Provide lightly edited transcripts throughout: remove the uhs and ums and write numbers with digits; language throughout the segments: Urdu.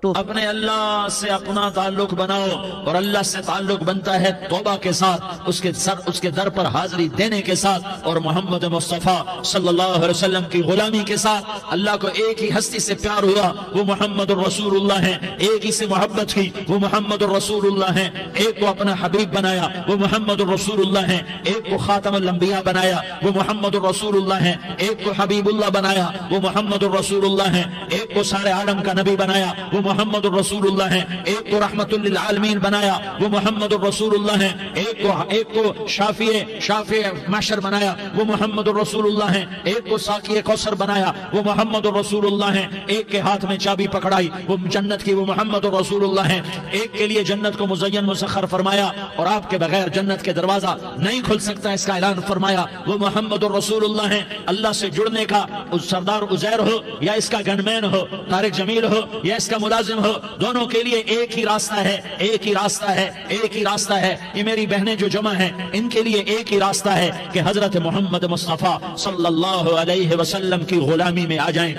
تو اپنے اللہ سے اپنا تعلق بناؤ، اور اللہ سے تعلق بنتا ہے توبہ کے ساتھ، اس کے در پر حاضری دینے کے ساتھ، اور محمد مصطفیٰ صلی اللہ علیہ وسلم کی غلامی کے ساتھ۔ اللہ کو ایک ہی ہستی سے پیار ہوا، وہ محمد الرسول اللہ ہیں، ایک ہی سے محبت کی، وہ محمد الرسول اللہ ہیں، ایک کو اپنا حبیب بنایا، وہ محمد الرسول اللہ ہیں، ایک کو خاتم الانبیاء بنایا، وہ محمد الرسول اللہ ہیں، ایک کو حبیب اللہ بنایا، وہ محمد الرسول اللہ ہیں، ایک کو سارے عالم کا نبی بنایا، وہ محمد الرسول اللہ ہیں، ایک کو رحمت للعالمین بنایا، وہ محمد الرسول اللہ ہیں، ایک کو شافع محشر بنایا، وہ محمد الرسول اللہ ہیں، ایک کو ساقی کوثر بنایا، وہ محمد الرسول اللہ ہیں، ایک کے ہاتھ میں چابی پکڑائی وہ جنت کی، وہ محمد الرسول اللہ ہیں، ایک کے لیے جنت کو مزین مسخر فرمایا، اور آپ کے بغیر جنت کے دروازہ نہیں کھل سکتا اس کا اعلان فرمایا، وہ محمد الرسول اللہ ہیں۔ اللہ سے جڑنے کا سردار عزیر ہو یا اس کا گنمین ہو، طارق جمیل ہو یا اس کا ملازم ہو، دونوں کے لیے ایک ہی راستہ ہے، ایک ہی راستہ ہے، ایک ہی راستہ ہے۔ یہ میری بہنیں جو جمع ہیں ان کے لیے ایک ہی راستہ ہے کہ حضرت محمد مصطفیٰ صلی اللہ علیہ وسلم کی غلامی میں آ جائیں،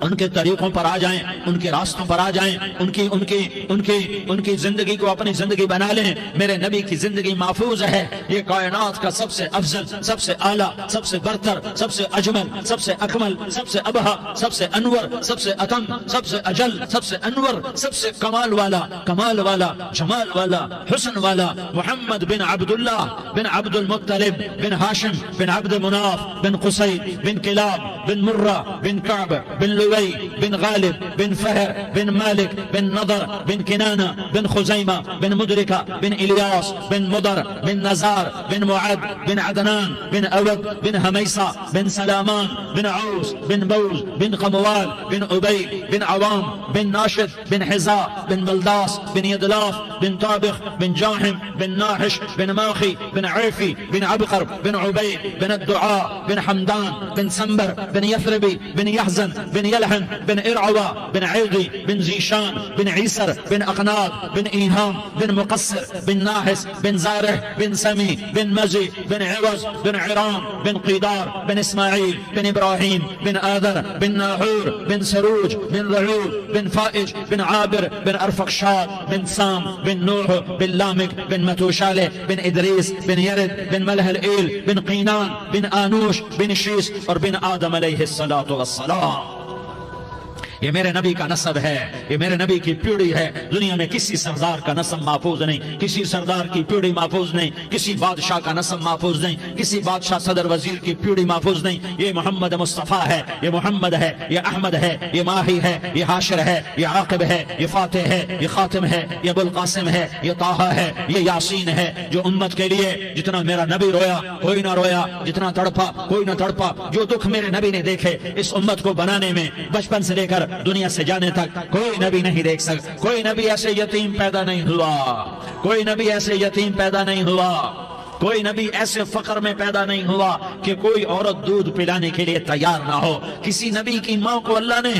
ان کے طریقوں پر آ جائیں، ان کے راستوں پر آ جائیں، ان کی زندگی کو اپنی زندگی بنا لیں۔ میرے نبی کی زندگی محفوظ ہے، یہ کائنات کا سب سے افضل، سب سے اعلیٰ، سب سے برتر، سب سے اجمل، سب سے اکمل، سب سے ابہا، سب سے انور، سب سے اتم، سب سے اجل، سب سے انور، سب سے کمال والا، جمال والا، حسن والا، محمد بن عبداللہ بن عبد المطلب بن ہاشم بن عبد مناف بن قصی بن کلاب بن مرہ بن کعب بن لوی بن غالب بن فہر بن مالک بن نضر بن کنانہ بن خزیمہ بن مدرکہ بن الیاس بن مضر بن نزار بن معد بن عدنان بن اود بن حمیصہ بن سلامان بن عوس بن بوز بن قموال بن عبی بن عوام بن ناشد بن حزا بن بلداس بن یدلاف بن طابخ بن جاحم بن ناحش بن ماخی بن عیفی بن عبقر بن عبی بن الدعاء بن حمدان بن سنبر بن یثربی بن یحزن بن يلحن بن إرعوى بن عيضي بن زيشان بن عيسر بن أقناط بن إيهام بن مقصر بن ناحس بن زارح بن سمي بن مزي بن عوز بن عرام بن قيدار بن إسماعيل بن إبراهيم بن آذر بن ناحور بن سروج بن رعود بن فائج بن عابر بن أرفقشاد بن سام بن نوح بن لامك بن متوشالة بن إدريس بن يرد بن ملح الإيل بن قينان بن آنوش بن شيس اور بن آدم علیہ الصلاة والسلام۔ یہ میرے نبی کا نسب ہے، یہ میرے نبی کی پیڑھی ہے۔ دنیا میں کسی سردار کا نسب محفوظ نہیں، کسی سردار کی پیڑھی محفوظ نہیں، کسی بادشاہ کا نسب محفوظ نہیں، کسی بادشاہ صدر وزیر کی پیڑھی محفوظ نہیں۔ یہ محمد مصطفیٰ ہے، یہ محمد ہے، یہ احمد ہے، یہ ماہی ہے، یہ حاشر ہے، یہ عاقب ہے، یہ فاتح ہے، یہ خاتم ہے، یہ ابو القاسم ہے، یہ طٰہٰ ہے، یہ یاسین ہے۔ جو امت کے لیے جتنا میرا نبی رویا کوئی نہ رویا، جتنا تڑپا کوئی نہ تڑپا، جو دکھ میرے نبی نے دیکھے اس امت کو بنانے میں، بچپن سے لے کر دنیا سے جانے تک کوئی نبی نہیں دیکھ سکتا۔ کوئی نبی ایسے یتیم پیدا نہیں ہوا، کوئی نبی ایسے یتیم پیدا نہیں ہوا، کوئی نبی ایسے فقر میں پیدا نہیں ہوا کہ کوئی عورت دودھ پلانے کے لیے تیار نہ ہو۔ کسی نبی کی ماں کو اللہ نے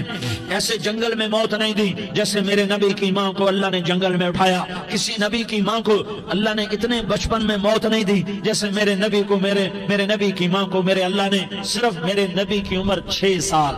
ایسے جنگل میں موت نہیں دی جیسے میرے نبی کی ماں کو اللہ نے جنگل میں اٹھایا۔ کسی نبی کی ماں کو اللہ نے اتنے بچپن میں موت نہیں دی جیسے میرے نبی کو میرے نبی کی ماں کو میرے اللہ نے صرف میرے نبی کی عمر 6 سال،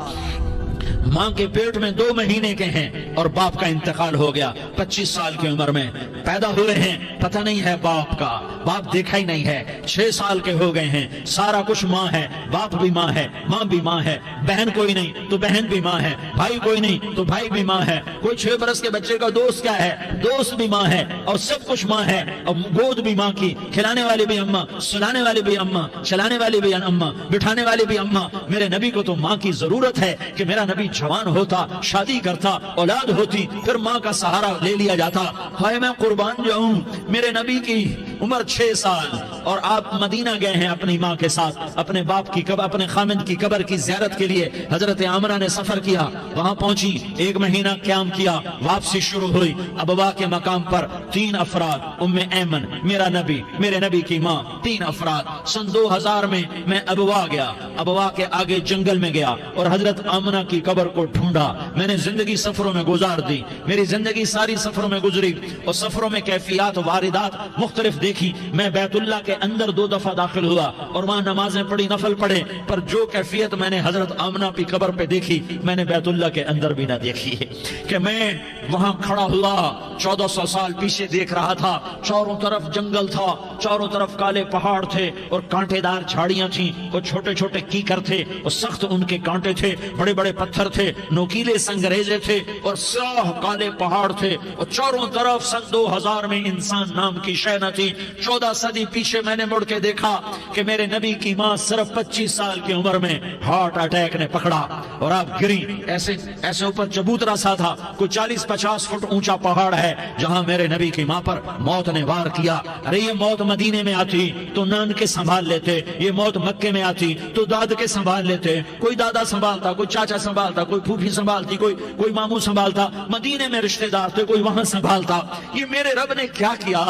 ماں کے پیٹ میں 2 مہینے کے ہیں اور باپ کا انتقال ہو گیا 25 سال کی عمر میں پیدا ہوئے ہیں، پتہ نہیں ہے باپ کا، باپ دیکھا ہی نہیں ہے، 6 سال کے ہو گئے ہیں، سارا کچھ ماں ہے، باپ بھی ماں ہے، ماں بھی ماں ہے، بہن کوئی نہیں تو بہن بھی ماں ہے، بھائی کوئی نہیں تو بھائی بھی ماں ہے، کوئی 6 برس کے بچے کا دوست کیا ہے، دوست بھی ماں ہے، اور سب کچھ ماں ہے، اور گود بھی ماں کی، کھلانے والی بھی اماں، سلانے والی بھی اماں، چلانے والی بھی اماں، بٹھانے والی بھی اماں۔ میرے نبی کو تو ماں کی ضرورت ہے کہ میرا نبی جوان ہوتا، شادی کرتا، اولاد ہوتی، پھر ماں کا سہارا لے لیا جاتا۔ ہائے میں قربان جاؤں، میرے نبی کی عمر 6 سال اور آپ مدینہ گئے ہیں اپنی ماں کے ساتھ، اپنے باپ کی قبر، اپنے خامد کی قبر کی زیارت کے لیے حضرت عامرہ نے سفر کیا، وہاں پہنچی، 1 مہینہ قیام کیا، واپسی شروع ہوئی۔ ابوا کے مقام پر 3 افراد، ام ایمن، میرا نبی، میرے نبی کی ماں، 3 افراد۔ سن 2000 میں ابوا گیا، ابوا کے آگے جنگل میں گیا اور حضرت آمنہ کی قبر کو ڈھونڈا۔ میں نے زندگی سفروں میں گزار دی، میری زندگی ساری سفروں میں گزری، اور سفروں میں کیفیات واردات مختلف دیکھی. میں بیت اللہ کے اندر 2 دفعہ داخل ہوا اور وہاں نمازیں پڑھی, نفل پڑھے, پر جو کیفیت میں نے حضرت آمنہ کی قبر پہ دیکھی میں نے بیت اللہ کے اندر بھی نہ دیکھی ہے. کہ میں وہاں کھڑا ہوا 1400 سال پیچھے دیکھ رہا تھا, چاروں طرف جنگل تھا, چاروں طرف کالے پہاڑ تھے اور کانٹے دار جھاڑیاں تھیں, اور چھوٹے چھوٹے کیکر تھے اور سخت ان کے کانٹے تھے, بڑے بڑے پتھر تھے, نوکیلے سنگریزے تھے اور سیاہ کالے پہاڑ تھے, اور چاروں طرف سن 2000 میں انسان نام کی شے نہ تھی. 14 صدی پیچھے میں نے مڑ کے دیکھا کہ میرے نبی کی ماں صرف 25 سال کی عمر میں ہارٹ اٹیک نے پکڑا اور آپ گری. ایسے اوپر چبوترا سا تھا, کوئی 40-50 فٹ اونچا پہاڑ ہے جہاں میرے نبی کی ماں پر موت نے وار کیا. ارے یہ موت مدینے میں آتی تو نان کے سنبھال لیتے, یہ موت مکے میں آتی تو داد کے سنبھال لیتے. کوئی دادا سنبھالتا, کوئی چاچا سنبھالتا, کوئی پھوپھی سنبھالتی, کوئی ماموں سنبھالتا. مدینے میں رشتہ دار تھے, کوئی وہاں سنبھالتا. یہ میرے رب نے کیا کیا؟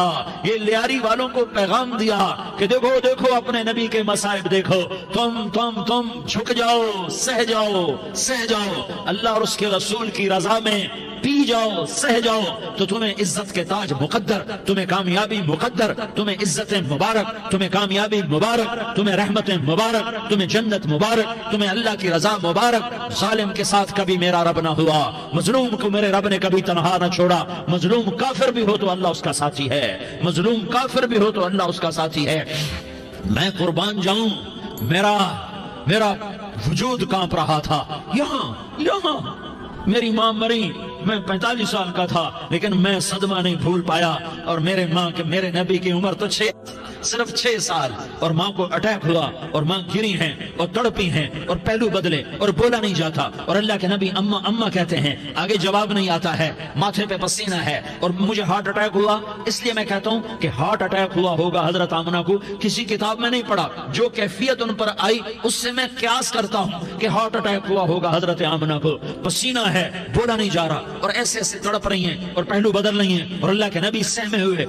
یہ لیاری والوں کو پیغام دیا کہ دیکھو دیکھو اپنے نبی کے مصائب دیکھو, تم جھک جاؤ, سہ جاؤ, اللہ اور اس کے رسول کی رضا میں پی جاؤ, سہ جاؤ, تو تمہیں عزت کے تاج مقدر, تمہیں کامیابی مقدر, تمہیں عزتیں مبارک, تمہیں کامیابی مبارک, تمہیں رحمتیں مبارک, تمہیں جنت مبارک, تمہیں اللہ کی رضا مبارک. ظالم کے ساتھ کبھی میرا رب نہ ہوا, مظلوم کو میرے رب نے کبھی تنہا نہ چھوڑا. مظلوم کافر بھی ہو تو اللہ اس کا ساتھی ہے, مظلوم کافر بھی ہو تو اللہ اس کا ساتھی ہے. میں قربان جاؤں, میرا وجود کانپ رہا تھا. یہاں میری ماں مری, میں 45 سال کا تھا, لیکن میں صدمہ نہیں بھول پایا. اور میرے نبی کی عمر تو صرف 6 سال, اور ماں کو اٹیک ہوا اور ماں گری ہیں اور تڑپی ہیں اور پہلو بدلے اور بولا نہیں جاتا. اور اللہ کے نبی اماں کہتے ہیں, آگے جواب نہیں آتا ہے, ماتھے پہ پسینہ ہے, اور مجھے ہارٹ اٹیک ہوا. اس لیے میں کہتا ہوں کہ ہارٹ اٹیک ہوا ہوگا حضرت آمنہ کو, کسی کتاب میں نہیں پڑھا. جو کیفیت ان پر آئی اس سے میں قیاس کرتا ہوں کہ ہارٹ اٹیک ہوا ہوگا حضرت آمنہ کو. پسینہ ہے, بولا نہیں جا رہا, اور ایسے تڑپ رہی ہیں اور پہلو بدل رہی ہیں. اور اللہ کے نبی سہمے ہوئے,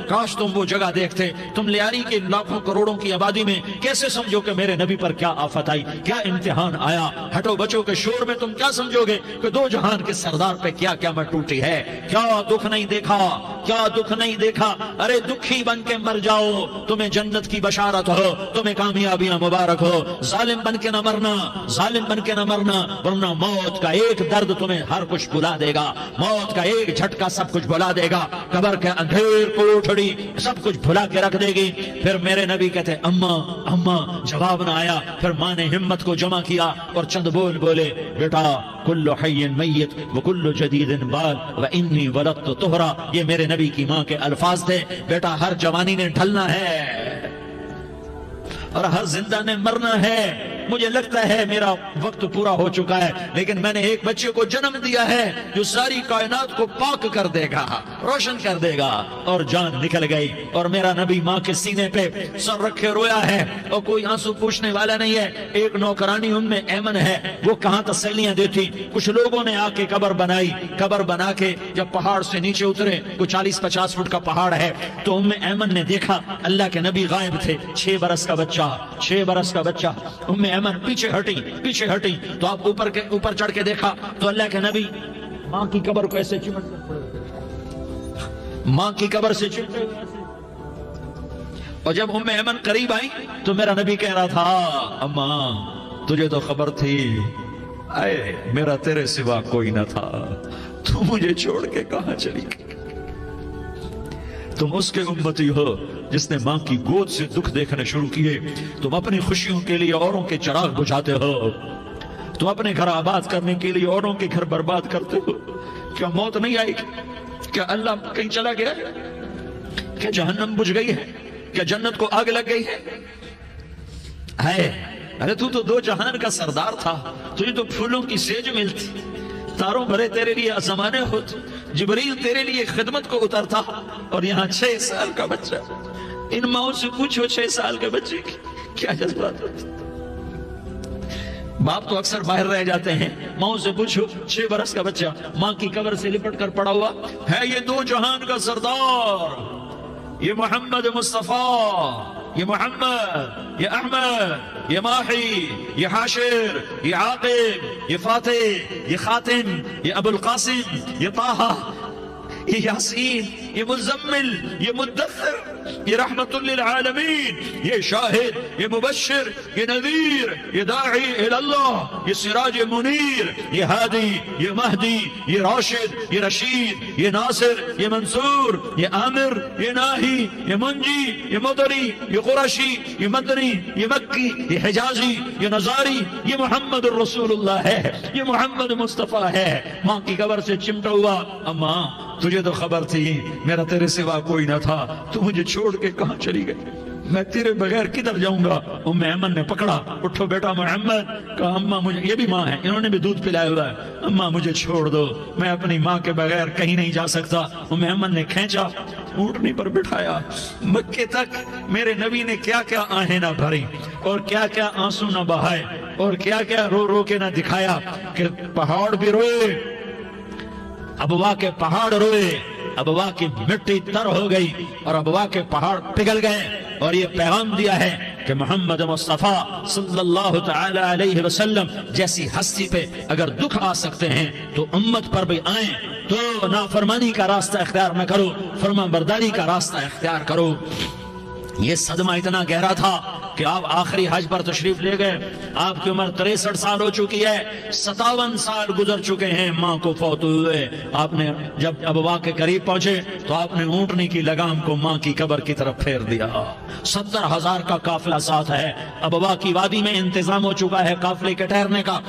کاش تم وہ جگہ دیکھتے. تم لیاری کے لاکھوں کروڑوں کی آبادی میں کیسے سمجھو کہ میرے نبی پر کیا آفت آئی, کیا امتحان آیا. ہٹو بچوں کے شور میں تم کیا سمجھو گے کہ 2 جہان کے سردار پہ کیا قیامت ٹوٹی ہے. کیا دکھ نہیں دیکھا, ارے دکھی بن کے مر جاؤ, تمہیں جنت کی بشارت ہو, تمہیں کامیابیاں مبارک ہو. ظالم بن کے نہ مرنا, ورنہ موت کا ایک درد تمہیں ہر کچھ بلا دے گا, موت کا ایک جھٹکا سب کچھ بلا دے گا, قبر کے اندھیر کوٹھڑی سب کچھ بھلا کے رکھ دے گی. پھر میرے نبی کہتے اماں, جواب نہ آیا. پھر ماں نے ہمت کو جمع کیا اور چند بولے, بیٹا کل حی میت وکل جدید بال وانی ولدت طہرا. یہ میرے نبی کی ماں کے الفاظ تھے. بیٹا ہر جوانی نے ڈھلنا ہے اور ہر زندہ نے مرنا ہے. مجھے لگتا ہے میرا وقت پورا ہو چکا ہے, لیکن میں نے ایک بچے کو جنم دیا ہے جو ساری کائنات کو پاک کر دے گا, روشن کر دے گا. اور جان نکل گئی, اور میرا نبی ماں کے سینے پہ سر رکھے رویا ہے, اور کوئی آنسو پوچھنے والا نہیں ہے. ایک نوکرانی ایمن ہے, وہ کہاں تسلیاں دیتی. کچھ لوگوں نے آ کے قبر بنا کے جب پہاڑ سے نیچے اترے, کوئی 40-50 فٹ کا پہاڑ ہے, تو ایمن نے دیکھا اللہ کے نبی غائب تھے. 6 برس کا بچہ. ایمن پیچھے ہٹی تو آپ اوپر چڑھ کے دیکھا تو اللہ کے نبی ماں کی قبر کو ایسے چمٹ کر پڑے, ماں کی قبر سے چمٹے. اور جب ایمن قریب آئی تو میرا نبی کہہ رہا تھا, اماں تجھے تو خبر تھی, اے میرا تیرے سوا کوئی نہ تھا, تو مجھے چھوڑ کے کہاں چلی گئی. تم اس کے امتی ہو جس نے ماں کی گود سے دکھ دیکھنے شروع کیے. تم اپنی خوشیوں کے لیے اوروں کے چراغ بجھاتے ہو, تم اپنے گھر آباد کرنے کے لیے اوروں کے گھر برباد کرتے ہو. کیا موت نہیں آئی؟ کیا اللہ کہیں چلا گیا؟ کیا جہنم بجھ گئی ہے؟ کیا جنت کو آگ لگ گئی ہے؟ ارے تو 2 جہان کا سردار تھا, تجھے تو پھولوں کی سیج ملتی, تاروں بھرے تیرے لیے آسمانے ہوتے, جبریل تیرے لیے خدمت کو اترتا, اور یہاں 6 سال کا بچہ. ان ماؤں سے پوچھو 6 سال کے بچے کی کیا جذبات ہوتے. باپ تو اکثر باہر رہ جاتے ہیں, ماؤں سے پوچھو 6 برس کا بچہ ماں کی قبر سے لپٹ کر پڑا ہوا ہے. یہ 2 جہان کا سردار, یہ محمد مصطفیٰ, یہ محمد, یہ احمد, یہ ماہی, یہ حاشر, یہ عاقب, یہ فاتح, یہ خاتم, یہ ابو القاسم, یہ طاہا, یہ یاسین، یہ مزمل، یہ مدثر، یہ رحمت للعالمین، یہ شاہد، یہ مبشر، یہ نذیر، یہ داعی اللہ، یہ سراج منیر، یہ ہادی، یہ مہدی، یہ راشد، یہ رشید، یہ ناصر، یہ منصور، یہ عامر، یہ ناہی، یہ منجی، یہ مدری، یہ قرشی، یہ مدنی، یہ مکی، یہ حجازی، یہ نظاری، یہ محمد الرسول اللہ ہے، یہ محمد مصطفیٰ ہے۔ ماں کی قبر سے چمٹا ہوا، اماں تجھے تو خبر تھی میرا تیرے سوا کوئی نہ تھا، تو مجھے چھوڑ کے کہاں چلی گئی، میں تیرے بغیر کدھر جاؤں گا؟ ام ایمن نے پکڑا، اٹھو بیٹا محمد، کہا اماں مجھے، یہ بھی ماں ہے، انہوں نے بھی دودھ پلایا ہوا ہے، اماں مجھے چھوڑ دو، میں اپنی ماں کے بغیر کہیں نہیں جا سکتا۔ ام ایمن نے کھینچا، اونٹنی پر بٹھایا، مکے تک میرے نبی نے کیا کیا آہیں نہ بھری اور کیا کیا آنسو نہ بہائے اور کیا کیا رو رو کے نہ دکھایا کہ پہاڑ بھی روئے، ابوا کے پہاڑ روئے، ابوا کی مٹی تر ہو گئی اور ابوا کے پہاڑ پگھل گئے، اور یہ پیغام دیا ہے کہ محمد مصطفیٰ صلی اللہ تعالی علیہ وسلم جیسی ہستی پہ اگر دکھ آ سکتے ہیں تو امت پر بھی آئیں، تو نافرمانی کا راستہ اختیار نہ کرو، فرما برداری کا راستہ اختیار کرو۔ یہ صدمہ اتنا گہرا تھا کہ آپ آخری حج پر تشریف لے گئے، آپ کی عمر 63 سال ہو چکی ہے، 57 سال گزر چکے ہیں ماں کو فوت ہوئے۔ آپ نے جب ابوا کے قریب پہنچے تو آپ نے اونٹنی کی لگام کو ماں کی قبر کی طرف پھیر دیا۔ 70,000 کا قافلہ ساتھ ہے، ابوا کی وادی میں انتظام ہو چکا ہے قافلے کے ٹھہرنے کا۔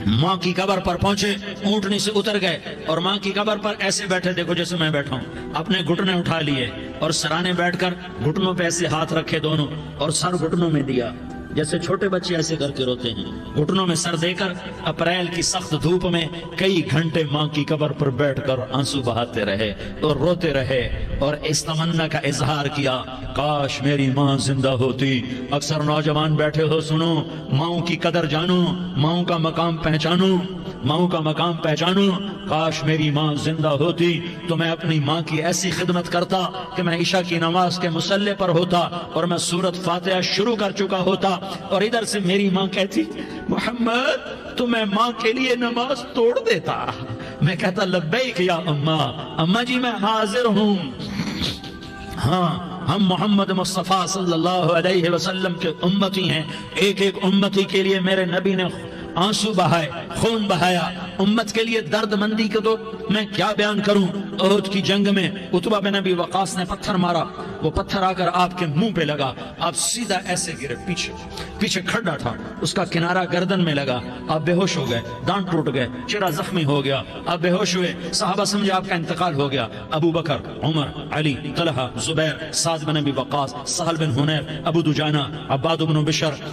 ماں کی قبر پر پہنچے، اونٹنی سے اتر گئے اور ماں کی قبر پر ایسے بیٹھے، دیکھو جیسے میں بیٹھا ہوں، اپنے گھٹنے اٹھا لیے اور سرانے بیٹھ کر گھٹنوں پہ ایسے ہاتھ رکھے دونوں اور سر گھٹنوں میں دیا، جیسے چھوٹے بچے ایسے کر کے روتے ہیں، گھٹنوں میں سر دے کر اپریل کی سخت دھوپ میں کئی گھنٹے ماں کی قبر پر بیٹھ کر آنسو بہاتے رہے اور روتے رہے اور اس تمنا کا اظہار کیا، کاش میری ماں زندہ ہوتی۔ اکثر نوجوان بیٹھے ہو، سنو، ماؤں کی قدر جانو، ماؤں کا مقام پہچانو، ماؤں کا مقام پہچانو۔ کاش میری ماں زندہ ہوتی تو میں اپنی ماں کی ایسی خدمت کرتا کہ میں عشاء کی نماز کے مصلی پر ہوتا اور میں سورۃ فاتحہ شروع کر چکا ہوتا اور ادھر سے میری ماں کہتی محمد تو میں ماں کے لیے نماز توڑ دیتا، میں کہتا لبیک یا اماں، اماں جی میں حاضر ہوں۔ ہاں، ہم محمد مصطفیٰ صلی اللہ علیہ وسلم کے امتی ہیں، ایک ایک امتی کے لیے میرے نبی نے آنسو بہائے، خون بہایا، امت کے لیے درد مندی کو تو میں کیا بیان کروں۔ احد کی جنگ میں عتبہ بن ابی وقاص نے پتھر مارا، وہ پتھر آ کر آپ کے منہ پہ لگا، آپ سیدھا ایسے گرے، پیچھے کھڈا تھا، اس کا کنارہ گردن میں لگا، آپ بے ہوش ہو گئے، دانت ٹوٹ گئے، چہرہ زخمی ہو گیا، آپ بے ہوش ہوئے، صحابہ سمجھے آپ کا انتقال ہو گیا۔ ابو بکر، عمر، علی، طلحہ، زبیر، سعد بن ابی وقاص، سہل بن حنیف، ابو دجانہ، عباد بن بشر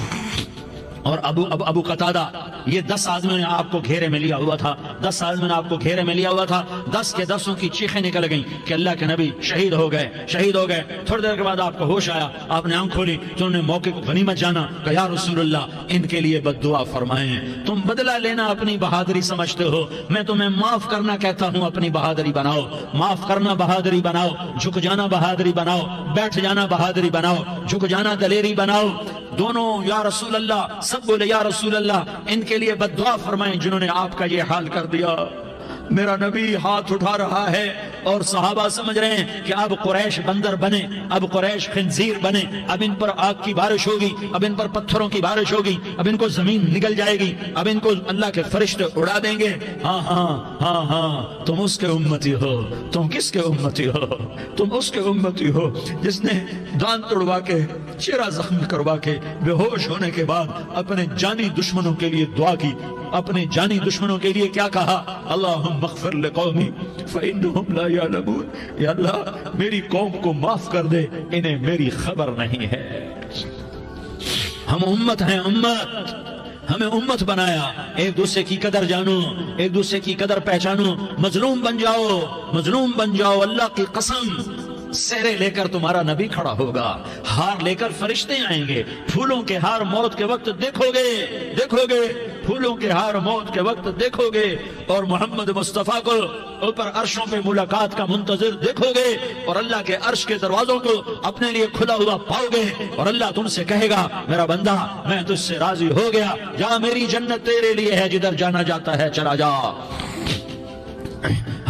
اور ابو قتادہ، یہ 10 آدمیوں نے آپ کو گھیرے میں لیا ہوا تھا، 10 آدمیوں نے آپ کو گھیرے میں لیا ہوا تھا، 10 کے 10 کی چیخیں نکل گئیں کہ اللہ کے نبی شہید ہو گئے، شہید ہو گئے۔ تھوڑی دیر کے بعد آپ کو ہوش آیا، آپ نے آنکھ کھولی تو انہوں نے موقع کو غنیمت جانا کہ یا رسول اللہ ان کے لیے بد دعا فرمائیں، تم بدلہ لینا اپنی بہادری سمجھتے ہو، میں تمہیں معاف کرنا کہتا ہوں، اپنی بہادری بناؤ، معاف کرنا بہادری بناؤ، جھک جانا بہادری بناؤ، بیٹھ جانا بہادری بناؤ، جھک جانا دلیری بناؤ۔ دونوں یا رسول اللہ، سب بولے یا رسول اللہ، ان کے لیے بد دعا فرمائیں جنہوں نے آپ کا یہ حال کر دیا۔ میرا نبی ہاتھ اٹھا رہا ہے اور صحابہ سمجھ رہے ہیں کہ اب قریش بندر بنے، اب قریش خنزیر بنے، اب ان پر آگ کی بارش ہوگی، اب ان پر پتھروں کی بارش ہوگی، اب ان کو زمین نگل جائے گی، اب ان کو اللہ کے فرشتے اڑا دیں گے۔ ہاں ہاں ہاں ہاں، تم اس کے امتی ہو، تم کس کے امتی ہو؟ تم اس کے امتی ہو جس نے دانت توڑوا کے، چہرہ زخمی کروا کے، بے ہوش ہونے کے بعد اپنے جانی دشمنوں کے لیے دعا کی، اپنے جانی دشمنوں کے لیے کیا کہا؟ اللہم اغفر لقومی فإنہم لا یعلمون، یا اللہ میری قوم کو معاف کر دے، انہیں میری خبر نہیں ہے۔ ہم امت ہیں، امت، ہمیں امت بنایا، ایک دوسرے کی قدر جانو، ایک دوسرے کی قدر پہچانو، مظلوم بن جاؤ، مظلوم بن جاؤ، اللہ کی قسم سہرے لے کر تمہارا نبی کھڑا ہوگا، ہار لے کر فرشتے آئیں گے، پھولوں کے ہار موت کے وقت دیکھو گے، پھولوں کے ہار موت کے وقت دیکھو گے، اور محمد مصطفیٰ کو اوپر عرشوں پہ ملاقات کا منتظر دیکھو گے، اور اللہ کے عرش کے دروازوں کو اپنے لیے کھلا ہوا پاؤ گے، اور اللہ تم سے کہے گا میرا بندہ میں تجھ سے راضی ہو گیا، جا میری جنت تیرے لیے ہے، جدھر جانا جاتا ہے چلا جا۔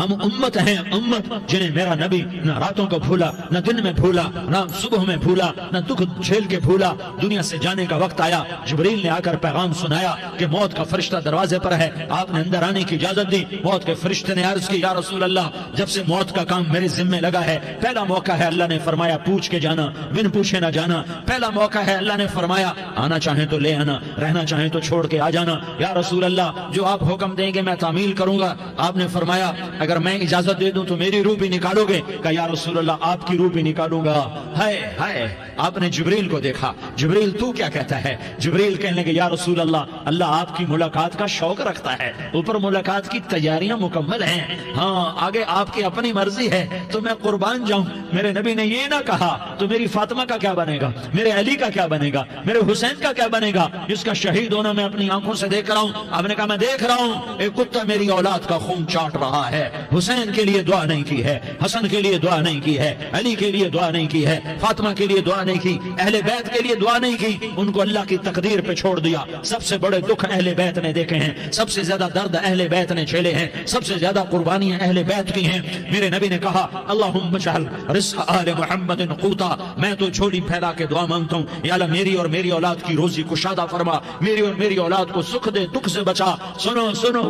ہم امت ہیں، امت جنہیں میرا نبی نہ راتوں کو بھولا، نہ دن میں بھولا، نہ صبح میں بھولا، نہ دکھ جھیل کے بھولا۔ دنیا سے جانے کا وقت آیا، جبریل نے آ کر پیغام سنایا کہ موت کا فرشتہ دروازے پر ہے، آپ نے اندر آنے کی اجازت دی۔ موت کے فرشتے نے عرض کی، یا رسول اللہ، جب سے موت کا کام میرے ذمہ لگا ہے، پہلا موقع ہے، اللہ نے فرمایا پوچھ کے جانا، بن پوچھے نہ جانا۔ پہلا موقع ہے، اللہ نے فرمایا آنا چاہیں تو لے آنا، رہنا چاہیں تو چھوڑ کے آ جانا۔ یا رسول اللہ، جو آپ حکم دیں گے میں تعمیل کروں گا۔ آپ نے فرمایا اگر میں اجازت دے دوں تو میری روح بھی نکالو گے؟ کہا یا رسول اللہ، آپ کی روح بھی نکالوں گا۔ ہائے، آپ نے جبریل کو دیکھا، جبریل تو کیا کہتا ہے؟ جبریل کہنے لگے یا رسول اللہ، اللہ آپ کی ملاقات کا شوق رکھتا ہے، اوپر ملاقات کی تیاریاں مکمل ہیں، ہاں آگے آپ کی اپنی مرضی ہے تو میں قربان جاؤں۔ میرے نبی نے یہ نہ کہا تو میری فاطمہ کا کیا بنے گا، میرے علی کا کیا بنے گا، میرے حسین کا کیا بنے گا، جس کا شہید ہونا میں اپنی آنکھوں سے دیکھ رہا ہوں۔ آپ نے کہا میں دیکھ رہا ہوں، ایک کتا میری اولاد کا خون چاٹ رہا ہے۔ حسین کے لیے دعا نہیں کی ہے، حسن کے لیے دعا نہیں کی ہے، علی کے لیے دعا نہیں کی ہے، فاطمہ کے لیے دعا نہیں کی، اہل بیت کے لیے دعا نہیں کی، ان کو اللہ کی تقدیر پہ چھوڑ دیا۔ سب سے بڑے دکھ اہل بیت نے دیکھے ہیں، سب سے زیادہ درد اہل بیت نے جھیلے ہیں، سب سے زیادہ قربانیاں اہل بیت کی ہیں۔ میرے نبی نے کہا اللہم اجعل رزق آل محمد قوتا، میں تو جھولی پھیلا کے دعا مانگتا ہوں، یا اللہ میری اور میری اولاد کی روزی کشادہ فرما، میری اور میری اولاد کو سکھ دے، دکھ سے بچا۔ سنو سنو،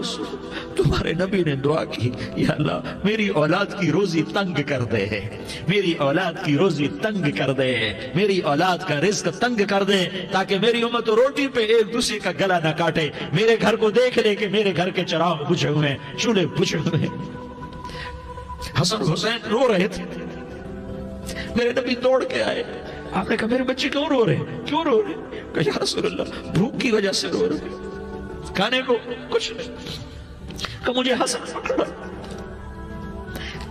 تمہارے نبی نے دعا کی، یا اللہ میری اولاد کی روزی تنگ کر دے، میری اولاد کی روزی تنگ کر دے، میری اولاد کا رزق تنگ کر دے، تاکہ میری امت روٹی پہ ایک دوسرے کا گلا نہ کاٹے، میرے گھر کو دیکھ لے کہ میرے گھر کے چراغ بجھے ہوئے ہیں، چولہے بجھے ہوئے ہیں۔ حسن حسین رو رہے تھے، میرے نبی دوڑ کے آئے، آپ نے کہا میرے بچے کیوں رو رہے ہیں، کیوں رو رہے ہیں؟ کہا یا رسول اللہ بھوک کی وجہ سے رو رہے ہیں، کھانے کو کچھ نہیں۔ کہ مجھے حسن پکڑا۔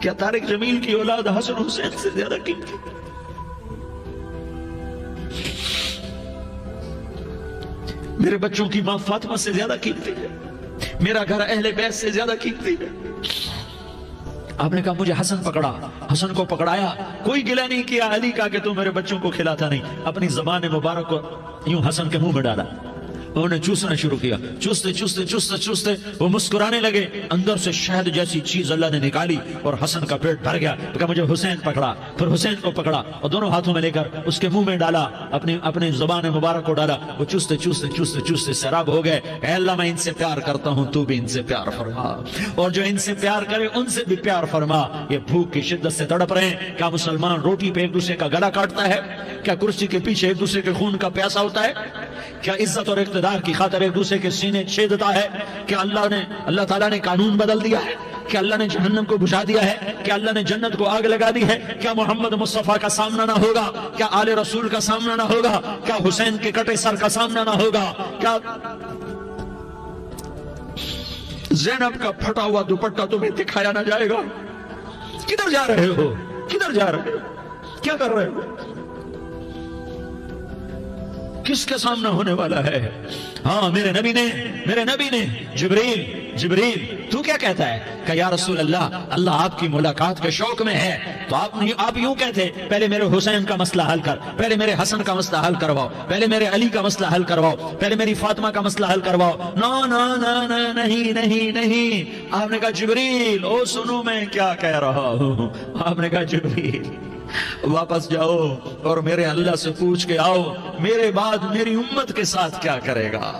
کیا طارق جمیل کی اولاد حسن حسین سے زیادہ قیمتی؟ میرے بچوں کی ماں فاطمہ سے زیادہ قیمتی ہے، میرا گھر اہل بیت سے زیادہ قیمتی ہے۔ آپ نے کہا مجھے حسن پکڑا، حسن کو پکڑایا، کوئی گلہ نہیں کیا علی کا کہ تو میرے بچوں کو کھلاتا نہیں، اپنی زبان مبارک کو یوں حسن کے منہ میں ڈالا، انہوں نے چوسنا شروع کیا، چوستے چوستے چوستے چوستے وہ مسکرانے لگے، اندر سے شہد جیسی چیز اللہ نے نکالی اور حسن کا پیٹ بھر گیا۔ تو کہا مجھے حسین پکڑا، پھر حسین کو پکڑا اور دونوں ہاتھوں میں لے کر اس کے منہ میں ڈالا، اپنی زبان مبارک کو ڈالا، وہ چوستے چوستے چوستے چوستے سیراب ہو گئے۔ اے اللہ میں ان سے پیار کرتا ہوں، تو بھی ان سے پیار فرما، اور جو ان سے پیار کرے ان سے بھی پیار فرما۔ یہ بھوک کی شدت سے تڑپ رہے ہیں، کیا مسلمان روٹی پہ ایک دوسرے کا گلا کاٹتا ہے؟ کیا کرسی کے پیچھے ایک دوسرے کے خون کا پیاسا ہوتا ہے؟ کیا عزت اور اقتدار کی خاطر ایک دوسرے کے سینے چھیدتا ہے؟ کیا اللہ تعالیٰ نے قانون بدل دیا ہے؟ کیا اللہ نے جہنم کو بجھا دیا ہے؟ کیا اللہ نے جنت کو آگ لگا دی ہے؟ کیا محمد مصطفیٰ کا سامنا نہ ہوگا؟ کیا آل رسول کا سامنا نہ ہوگا؟ کیا حسین کے کٹے سر کا سامنا نہ ہوگا؟ کیا زینب کا پھٹا ہوا دوپٹہ تمہیں دکھایا نہ جائے گا؟ کدھر جا رہے ہو؟ کدھر جا رہے ہو؟ کیا کر رہے ہو؟ کس کے سامنا ہونے والا ہے؟ ہاں میرے نبی نے جبریل تو کیا کہتا ہے؟ کہ یا رسول اللہ، اللہ آپ کی ملاقات کے شوق میں ہے، تو آپ یوں کہتے پہلے میرے حسین کا مسئلہ حل کر، پہلے میرے حسن کا مسئلہ حل کرواؤ، پہلے میرے علی کا مسئلہ حل کرواؤ، پہلے میری فاطمہ کا مسئلہ حل کرواؤ۔ نہیں۔ آپ نے کہا جبریل او سنو میں کیا کہہ رہا ہوں۔ آپ نے کہا جبریل واپس جاؤ اور میرے اللہ سے پوچھ کے آؤ میرے بعد میری امت کے ساتھ کیا کرے گا،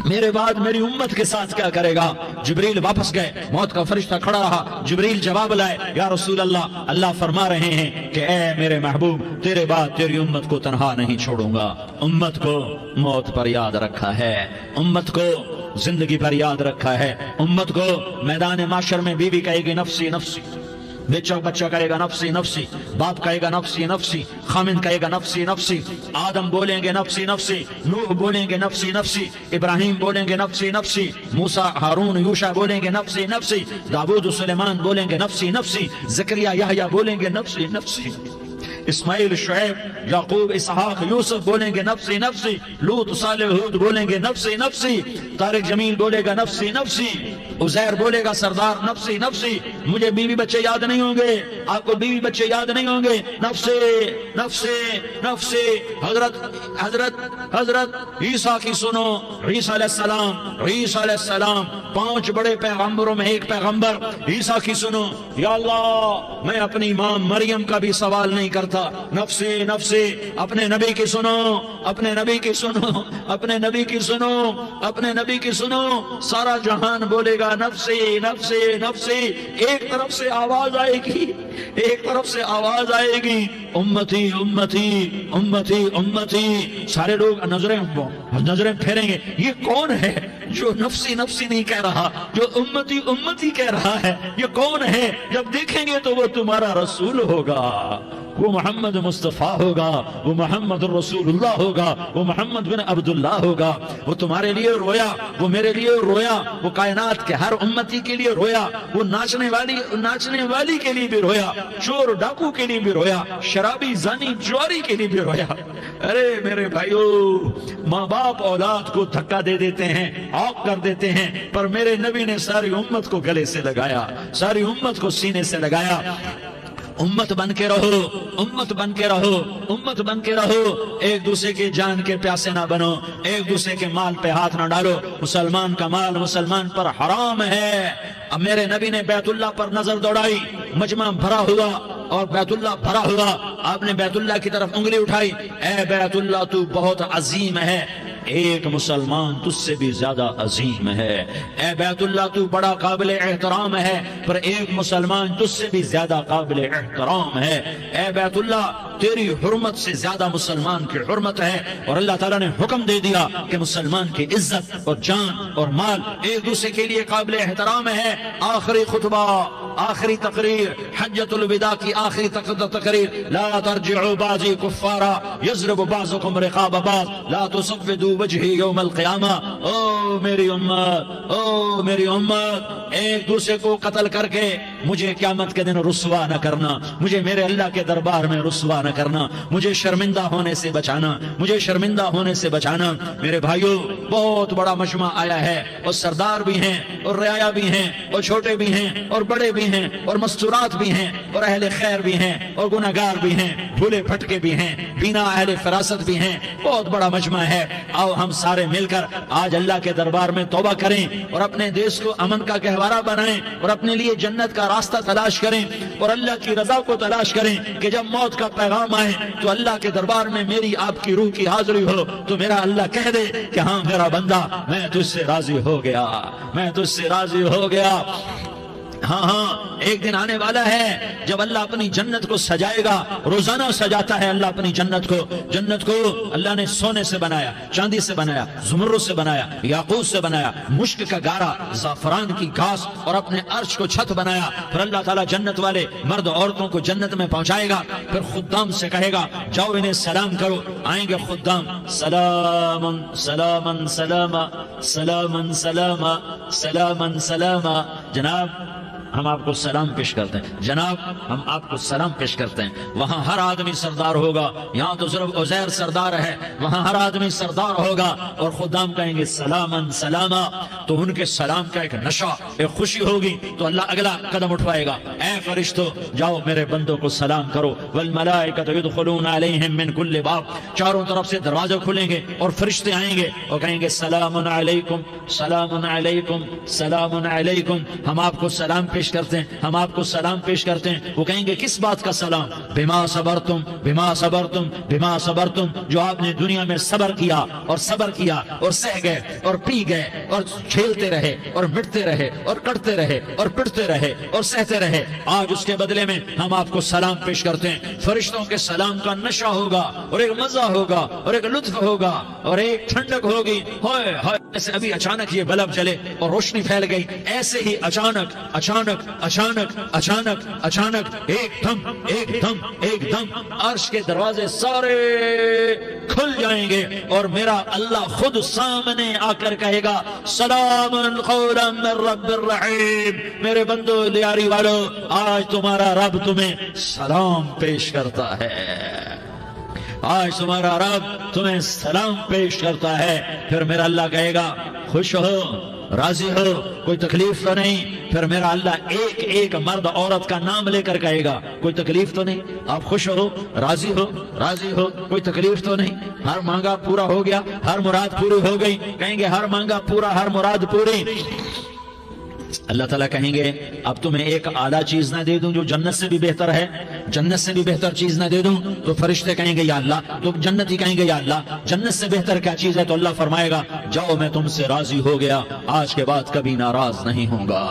میرے بعد میری امت کے ساتھ کیا کرے گا۔ جبریل واپس گئے، موت کا فرشتہ کھڑا رہا، جبریل جواب لائے، یا رسول اللہ، اللہ فرما رہے ہیں کہ اے میرے محبوب، تیرے بعد تیری امت کو تنہا نہیں چھوڑوں گا۔ امت کو موت پر یاد رکھا ہے، امت کو زندگی پر یاد رکھا ہے، امت کو میدان معاشر میں بیوی کہے گی نفسی نفسی، بچہ کہے گا نفسی نفسی، باپ کہے گا نفسی نفسی، خامن کہے گا نفسی نفسی، آدم بولیں گے نفسی نفسی، نوح بولیں گے نفسی نفسی، ابراہیم بولیں گے نفسی نفسی، موسیٰ ہارون یوشع بولیں گے نفسی نفسی، داؤد سلیمان بولیں گے نفسی نفسی، زکریا یحییٰ بولیں گے نفسی نفسی، اسماعیل شعیب یعقوب اسحاق یوسف بولیں گے نفسی نفسی، لوط صالح ہود بولیں گے نفسی نفسی، طارق جمیل بولے گا نفسی نفسی، عزیر بولے گا سردار نفسی نفسی، مجھے بیوی بچے یاد نہیں ہوں گے، آپ کو بیوی بچے یاد نہیں ہوں گے، نفسے نفسے نفسے۔ حضرت عیسیٰ کی سنو، عیسیٰ علیہ السلام، عیسیٰ علیہ السلام 5 بڑے پیغمبروں میں ایک پیغمبر عیسیٰ کی سنو۔ یا اللہ میں اپنی ماں مریم کا بھی سوال نہیں کرتا، نفسے نفسے۔ اپنے نبی کی سنو، اپنے نبی کی سنو، اپنے نبی کی سنو، اپنے نبی کی سنو۔ سارا جہان بولے گا نفسے نفسے نفسے۔ ایک طرف سے آواز آئے گی، ایک طرف سے آواز آئے گی، امتی امتی امتی امتی۔ سارے لوگ نظریں پھیریں گے، یہ کون ہے جو نفسی نفسی نہیں کہہ رہا، جو امتی امتی کہہ رہا ہے؟ یہ کون ہے؟ جب دیکھیں گے تو وہ تمہارا رسول ہوگا، وہ محمد مصطفیٰ ہوگا، وہ محمد رسول اللہ ہوگا، وہ محمد بن عبداللہ ہوگا۔ وہ تمہارے لیے رویا، وہ میرے لیے رویا، وہ کائنات کے ہر امتی کے لیے رویا، وہ ناچنے والی کے لیے بھی رویا، چور ڈاکو کے لیے بھی رویا، شرابی زانی جواری کے لیے بھی رویا۔ ارے میرے بھائیو، ماں باپ اولاد کو دھکا دے دیتے ہیں، عاق کر دیتے ہیں، پر میرے نبی نے ساری امت کو گلے سے لگایا، ساری امت کو سینے سے لگایا۔ امت بن کے رہو، امت بن کے رہو، امت بن کے رہو۔ ایک دوسرے کی جان کے پیاسے نہ بنو، ایک دوسرے کے مال پہ ہاتھ نہ ڈالو۔ مسلمان کا مال مسلمان پر حرام ہے۔ اب میرے نبی نے بیت اللہ پر نظر دوڑائی، مجمع بھرا ہوا اور بیت اللہ بھرا ہوا، آپ نے بیت اللہ کی طرف انگلی اٹھائی، اے بیت اللہ تو بہت عظیم ہے، ایک مسلمان تجھ سے بھی زیادہ عظیم ہے۔ اے بیت اللہ تو بڑا قابل احترام ہے، پر ایک مسلمان تجھ سے بھی زیادہ قابل احترام ہے۔ اے بیت اللہ تیری حرمت سے زیادہ مسلمان کی حرمت ہے، اور اللہ تعالیٰ نے حکم دے دیا کہ مسلمان کی عزت اور جان اور مال ایک دوسرے کے لیے قابل احترام ہے۔ آخری خطبہ، آخری تقریر، حجۃ الوداع کی آخری تقریر، لا ترجعوا بعضی کفارا یضرب بعضکم رقاب بعض لا تصودوا وجہی یوم القیامہ۔ او میری امت، او میری امت، ایک دوسرے کو قتل کر کے مجھے قیامت کے دن رسوا نہ کرنا، مجھے میرے اللہ کے دربار میں رسوا نہ کرنا، مجھے شرمندہ ہونے سے بچانا، مجھے شرمندہ ہونے سے بچانا۔ میرے بھائیو، بہت بڑا مجمع آیا ہے، اور سردار بھی ہیں اور رعایا بھی ہیں اور چھوٹے بھی ہیں اور بڑے بھی ہیں اور مستورات بھی ہیں اور اہل خیر بھی ہیں اور گناہگار بھی ہیں، بھولے پھٹکے بھی ہیں، بینا اہل فراست بھی ہیں۔ بہت بڑا مجمع ہے، آؤ ہم سارے مل کر آج اللہ کے دربار میں توبہ کریں اور اپنے دیش کو امن کا گہوارہ بنائیں اور اپنے لیے جنت کا راستہ تلاش کریں اور اللہ کی رضا کو تلاش کریں کہ جب موت کا پیغام آئے تو اللہ کے دربار میں میری آپ کی روح کی حاضری ہو تو میرا اللہ کہہ دے کہ ہاں میرا بندہ، میں تجھ سے راضی ہو گیا، میں تجھ سے راضی ہو گیا۔ ہاں ہاں، ایک دن آنے والا ہے جب اللہ اپنی جنت کو سجائے گا، روزانہ سجاتا ہے اللہ اپنی جنت کو۔ جنت کو اللہ نے سونے سے بنایا، چاندی سے بنایا، زمرد سے بنایا، یاقوت سے بنایا، مشک کا گارا، زعفران کی گھاس اور اپنے عرش کو چھت بنایا۔ پھر اللہ تعالیٰ جنت والے مرد عورتوں کو جنت میں پہنچائے گا، پھر خدام سے کہے گا جاؤ انہیں سلام کرو۔ آئیں گے خدام، سلام سلام سلام سلام سلام سلام سلام۔ جناب ہم آپ کو سلام پیش کرتے ہیں، جناب ہم آپ کو سلام پیش کرتے ہیں۔ وہاں ہر آدمی سردار ہوگا، یہاں تو صرف عزیر سردار ہے، وہاں ہر آدمی سردار ہوگا، اور خدام کہیں گے سلامن سلاما، تو ان کے سلام کا ایک نشہ، ایک خوشی ہوگی، تو اللہ اگلا قدم اٹھوائے گا، اے فرشتو جاؤ میرے بندوں کو سلام کرو۔ والملائکۃ یدخلون علیہم من کل باب، چاروں طرف سے دروازے کھلیں گے اور فرشتے آئیں گے اور کہیں گے سلام علیکم سلام علیکم سلام علیکم۔ ہم آپ کو سلام پیش کرتے ہیں، ہم آپ کو سلام پیش کرتے ہیں۔ وہ کہیں گے کس بات کا سلام؟ بما صبرتم بما صبرتم بما صبرتم، جو آپ نے دنیا میں صبر کیا اور صبر کیا اور سہ گئے اور پی گئے اور کھیلتے رہے اور مٹتے رہے اور کٹتے رہے اور پٹتے رہے اور سہتے رہے، آج اس کے بدلے میں ہم آپ کو سلام پیش کرتے ہیں۔ فرشتوں کے سلام کا نشہ ہوگا اور ایک مزہ ہوگا اور ایک لطف ہوگا اور ایک ٹھنڈک ہوگی۔ ہائے ہائے، ایسے ابھی اچانک یہ بلب جلے اور روشنی پھیل گئی، ایسے ہی اچانک اچانک اچانک اچانک اچانک ایک دم ایک دم ایک دم عرش کے دروازے سارے کھل جائیں گے اور میرا اللہ خود سامنے آ کر کہے گا سلام قولا من رب الرحیم۔ میرے بندو لیاری والو، آج تمہارا رب تمہیں سلام پیش کرتا ہے، آج تمہارا رب تمہیں سلام پیش کرتا ہے۔ پھر میرا اللہ کہے گا خوش ہو راضی ہو, کوئی تکلیف تو نہیں. پھر میرا اللہ ایک ایک مرد عورت کا نام لے کر کہے گا کوئی تکلیف تو نہیں, آپ خوش ہو, راضی ہو, راضی ہو, کوئی تکلیف تو نہیں, ہر مانگا پورا ہو گیا, ہر مراد پوری ہو گئی. کہیں گے ہر مانگا پورا, ہر مراد پوری. اللہ تعالیٰ کہیں گے اب تمہیں ایک اعلیٰ چیز نہ دے دوں جو جنت سے بھی بہتر ہے, جنت سے بھی بہتر چیز نہ دے دوں؟ تو فرشتے کہیں گے یا اللہ, تو جنتی کہیں گے یا اللہ جنت سے بہتر کیا چیز ہے؟ تو اللہ فرمائے گا جاؤ میں تم سے راضی ہو گیا, آج کے بعد کبھی ناراض نہیں ہوں گا.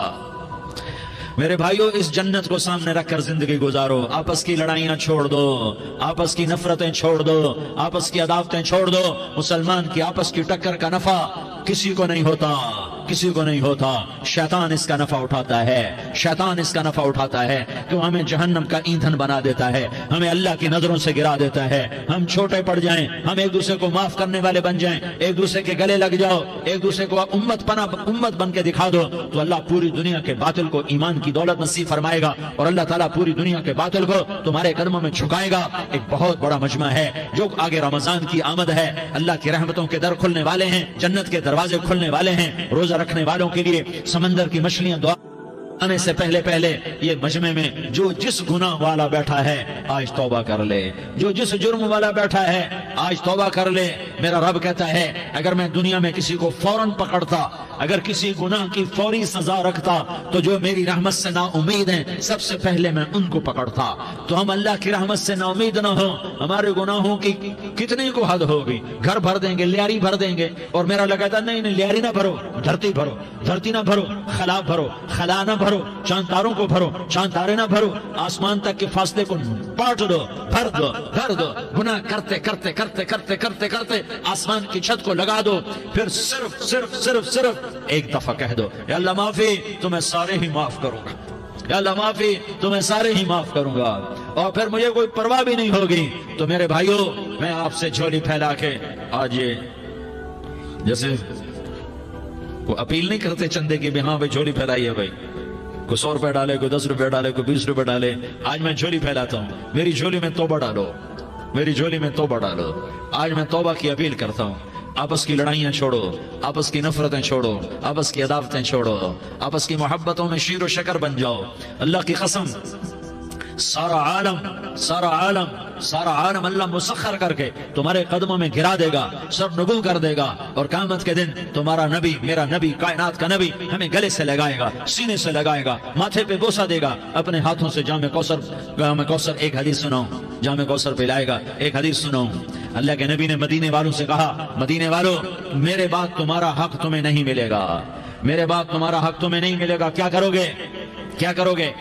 میرے بھائیوں, اس جنت کو سامنے رکھ کر زندگی گزارو. آپس کی لڑائیاں چھوڑ دو, آپس کی نفرتیں چھوڑ دو, آپس کی عداوتیں چھوڑ دو. مسلمان کی آپس کی ٹکر کا نفع کسی کو نہیں ہوتا, کسی کو نہیں ہوتا. شیطان اس کا نفع اٹھاتا ہے, شیطان اس کا نفع اٹھاتا ہے کہ ہمیں جہنم کا ایندھن بنا دیتا ہے, ہمیں اللہ کی نظروں سے گرا دیتا ہے. ہم چھوٹے پڑ جائیں, ہم ایک دوسرے کو معاف کرنے والے بن جائیں, ایک دوسرے کے گلے لگ جاؤ, ایک دوسرے کو امت بن کے دکھا دو, تو اللہ پوری دنیا کے باطل کو ایمان کی دولت نصیب فرمائے گا, اور اللہ تعالیٰ پوری دنیا کے باطل کو تمہارے قدموں میں جھکائے گا. ایک بہت بڑا مجمع ہے جو آگے رمضان کی آمد ہے, اللہ کی رحمتوں کے در کھلنے والے ہیں, جنت کے دروازے کھلنے والے ہیں. روزہ رکھنے والوں کے لیے سمندر کی مچھلیاں دعا آنے سے پہلے یہ مجمع میں جو جس گناہ والا بیٹھا ہے آج توبہ کر لے, جو جس جرم والا بیٹھا ہے آج توبہ کر لے. میرا رب کہتا ہے اگر میں دنیا میں کسی کو فوراً پکڑتا, اگر کسی گناہ کی فوری سزا رکھتا, تو جو میری رحمت سے نا امید ہیں سب سے پہلے میں ان کو پکڑتا. تو ہم اللہ کی رحمت سے نا امید نہ ہوں, ہمارے گناہوں کی کتنی کو حد ہوگی, گھر بھر دیں گے, لیاری بھر دیں گے. اور میرا لگتا نہیں لیاری نہ بھرو, دھرتی بھرو, دھرتی نہ بھرو, خلا بھرو, خلا نہ بھرو, چاند تاروں کو بھرو, چاند تارے نہ بھرو, آسمان تک کے فاصلے کو بانٹ دو, بھر دو, بھر دو. گناہ کرتے کرتے کرتے کرتے کرتے کرتے آسمان کی چھت کو لگا دو, پھر صرف صرف صرف صرف ایک دفعہ کہہ دو یا اللہ معافی, تو میں سارے ہی معاف کروں گا, یا اللہ معافی, تو میں سارے ہی معاف کروں گا. اور پھر مجھے کوئی پرواہ بھی نہیں ہوگی. تو میرے بھائیوں, میں آپ سے جھولی پھیلا کے آج یہ جیسے وہ اپیل نہیں کرتے چندے کی بھی ہاں بھائی جھولی پھیلائیے, بھائی کوئی 100 روپے ڈالے, کوئی 10 روپے ڈالے, کوئی 20 روپے ڈالے. آج میں جھولی پھیلاتا ہوں, میری جھولی میں توبہ ڈالو, میری جھولی میں توبہ ڈالو. آج میں توبہ کی اپیل کرتا ہوں. آپس کی لڑائیاں چھوڑو, آپس کی نفرتیں چھوڑو, آپس کی عداوتیں چھوڑو, آپس کی محبتوں میں شیر و شکر بن جاؤ. اللہ کی قسم سارا عالم اللہ مسخر کر کے تمہارے قدموں میں گرا دے گا, سر نگوں کر دے گا. اور قیامت کے دن تمہارا نبی, میرا نبی, کائنات کا نبی ہمیں گلے سے لگائے گا, سینے سے لگائے گا, ماتھے پہ بوسہ دے گا, اپنے ہاتھوں سے جام کوثر. ایک حدیث سناؤ, جام کوثر پلائے گا. ایک حدیث سنو, اللہ کے نبی نے مدینے والوں سے کہا, مدینے والوں میرے بعد تمہارا حق تمہیں نہیں ملے گا, میرے بعد تمہارا حق تمہیں نہیں ملے گا, کیا کرو گے, کیا کرو گے؟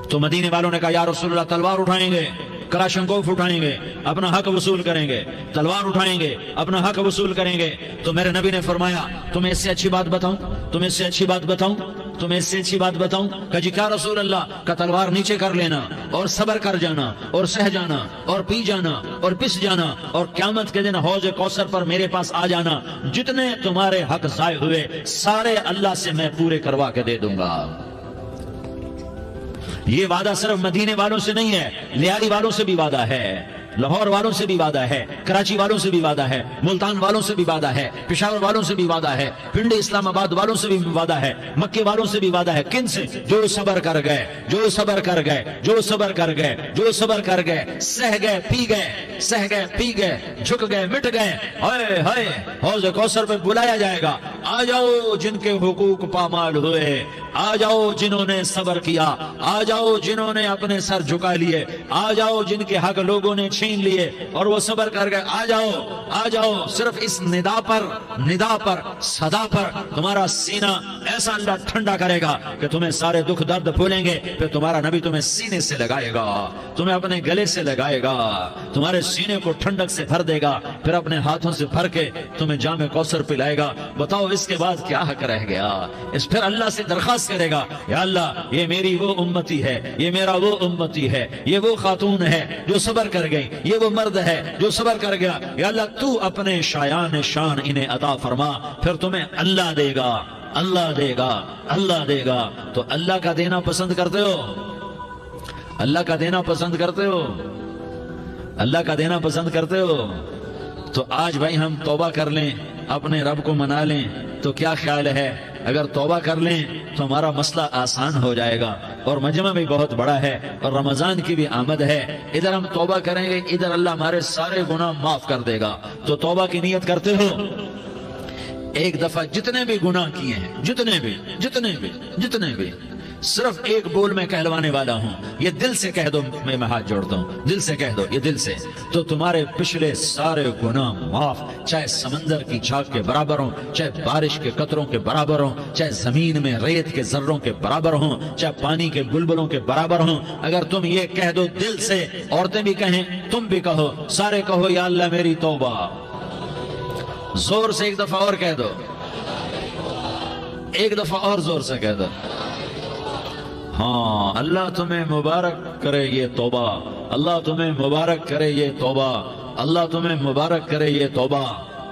تو مدینے والوں نے کہا یا رسول اللہ تلوار اٹھائیں گے, کلاشنکوف اٹھائیں گے, اپنا حق وصول کریں گے, تلوار اٹھائیں گے, اپنا حق وصول کریں گے. تو میرے نبی نے فرمایا تمہیں اس سے اچھی بات بتاؤں, تمہیں اس سے اچھی بات بتاؤں, تمہیں اس سے اچھی بات بتاؤں. کہ جی کیا رسول اللہ؟ کا تلوار نیچے کر لینا اور صبر کر جانا اور سہ جانا اور پی جانا اور پس جانا, اور قیامت کے دن حوض کوثر پر میرے پاس آ جانا. جتنے تمہارے حق ضائع ہوئے سارے اللہ سے میں پورے کروا کے دے دوں گا. یہ وعدہ صرف مدینے والوں سے نہیں ہے, لیاری والوں سے بھی وعدہ ہے, لاہور والوں سے بھی وعدہ ہے, کراچی والوں سے بھی وعدہ ہے, ملتان والوں سے بھی وعدہ ہے, پشاور والوں سے بھی وعدہ ہے, پنڈی اسلام آباد والوں سے بھی وعدہ ہے, مکے والوں سے بھی وعدہ ہے. کن سے؟ جو صبر کر گئے, جو صبر کر گئے, جو صبر کر گئے, جو صبر کر گئے, سہ گئے, پی گئے, سہ گئے, پی گئے, جھک گئے, مٹ گئے. ہائے ہائے, حوض کوثر پہ بلایا جائے گا, آ جاؤ جن کے حقوق پامال ہوئے, آ جاؤ جنہوں نے صبر کیا, آ جاؤ جنہوں نے اپنے سر جھکا لیے, آ جاؤ جن کے حق لوگوں نے چھین لیے اور وہ صبر کر گئے. آ جاؤ, آ جاؤ. صرف اس ندا پر, صدا پر تمہارا سینہ ایسا اللہ ٹھنڈا کرے گا کہ تمہیں سارے دکھ درد بھولیں گے. پھر تمہارا نبی تمہیں سینے سے لگائے گا, تمہیں اپنے گلے سے لگائے گا, تمہارے سینے کو ٹھنڈک سے بھر دے گا, پھر اپنے ہاتھوں سے بھر کے تمہیں جام کوثر پلائے گا. بتاؤ اس کے بعد کیا حق رہ گیا؟ اس پھر اللہ سے درخواست کرے گا یا اللہ یہ میری وہ امتی ہے, یہ میرا وہ امتی ہے, یہ وہ خاتون ہے جو صبر کر گئی, یہ وہ مرد ہے جو صبر کر گیا. یا اللہ تو اپنے شایان شان انہیں عطا فرما. پھر تمہیں اللہ دے گا, اللہ دے گا, اللہ دے گا. تو اللہ کا دینا پسند کرتے ہو, اللہ کا دینا پسند کرتے ہو, اللہ کا دینا پسند کرتے ہو. تو آج بھائی ہم توبہ کر لیں, اپنے رب کو منا لیں تو کیا خیال ہے اگر توبہ کر لیں تو ہمارا مسئلہ آسان ہو جائے گا، اور مجمع بھی بہت بڑا ہے اور رمضان کی بھی آمد ہے، ادھر ہم توبہ کریں گے، ادھر اللہ ہمارے سارے گناہ معاف کر دے گا۔ تو توبہ کی نیت کرتے ہو؟ ایک دفعہ جتنے بھی گناہ کیے ہیں، جتنے بھی صرف ایک بول میں کہلوانے والا ہوں، یہ دل سے کہہ دو، میں ہاتھ جوڑتا ہوں، دل سے کہہ دو، یہ دل سے، تو تمہارے پچھلے سارے گناہ معاف، چاہے سمندر کی جھاگ کے برابر ہوں، چاہے بارش کے قطروں کے برابر ہوں، چاہے زمین میں ریت کے ذروں کے برابر ہوں، چاہے پانی کے بلبلوں کے برابر ہوں۔ اگر تم یہ کہہ دو دل سے، عورتیں بھی کہیں، تم بھی کہو، سارے کہو یا اللہ میری توبہ، زور سے ایک دفعہ اور کہہ دو، ایک دفعہ اور زور سے کہہ دو۔ ہاں، اللہ تمہیں مبارک کرے یہ توبہ، اللہ تمہیں مبارک کرے یہ توبہ، اللہ تمہیں مبارک کرے یہ توبہ۔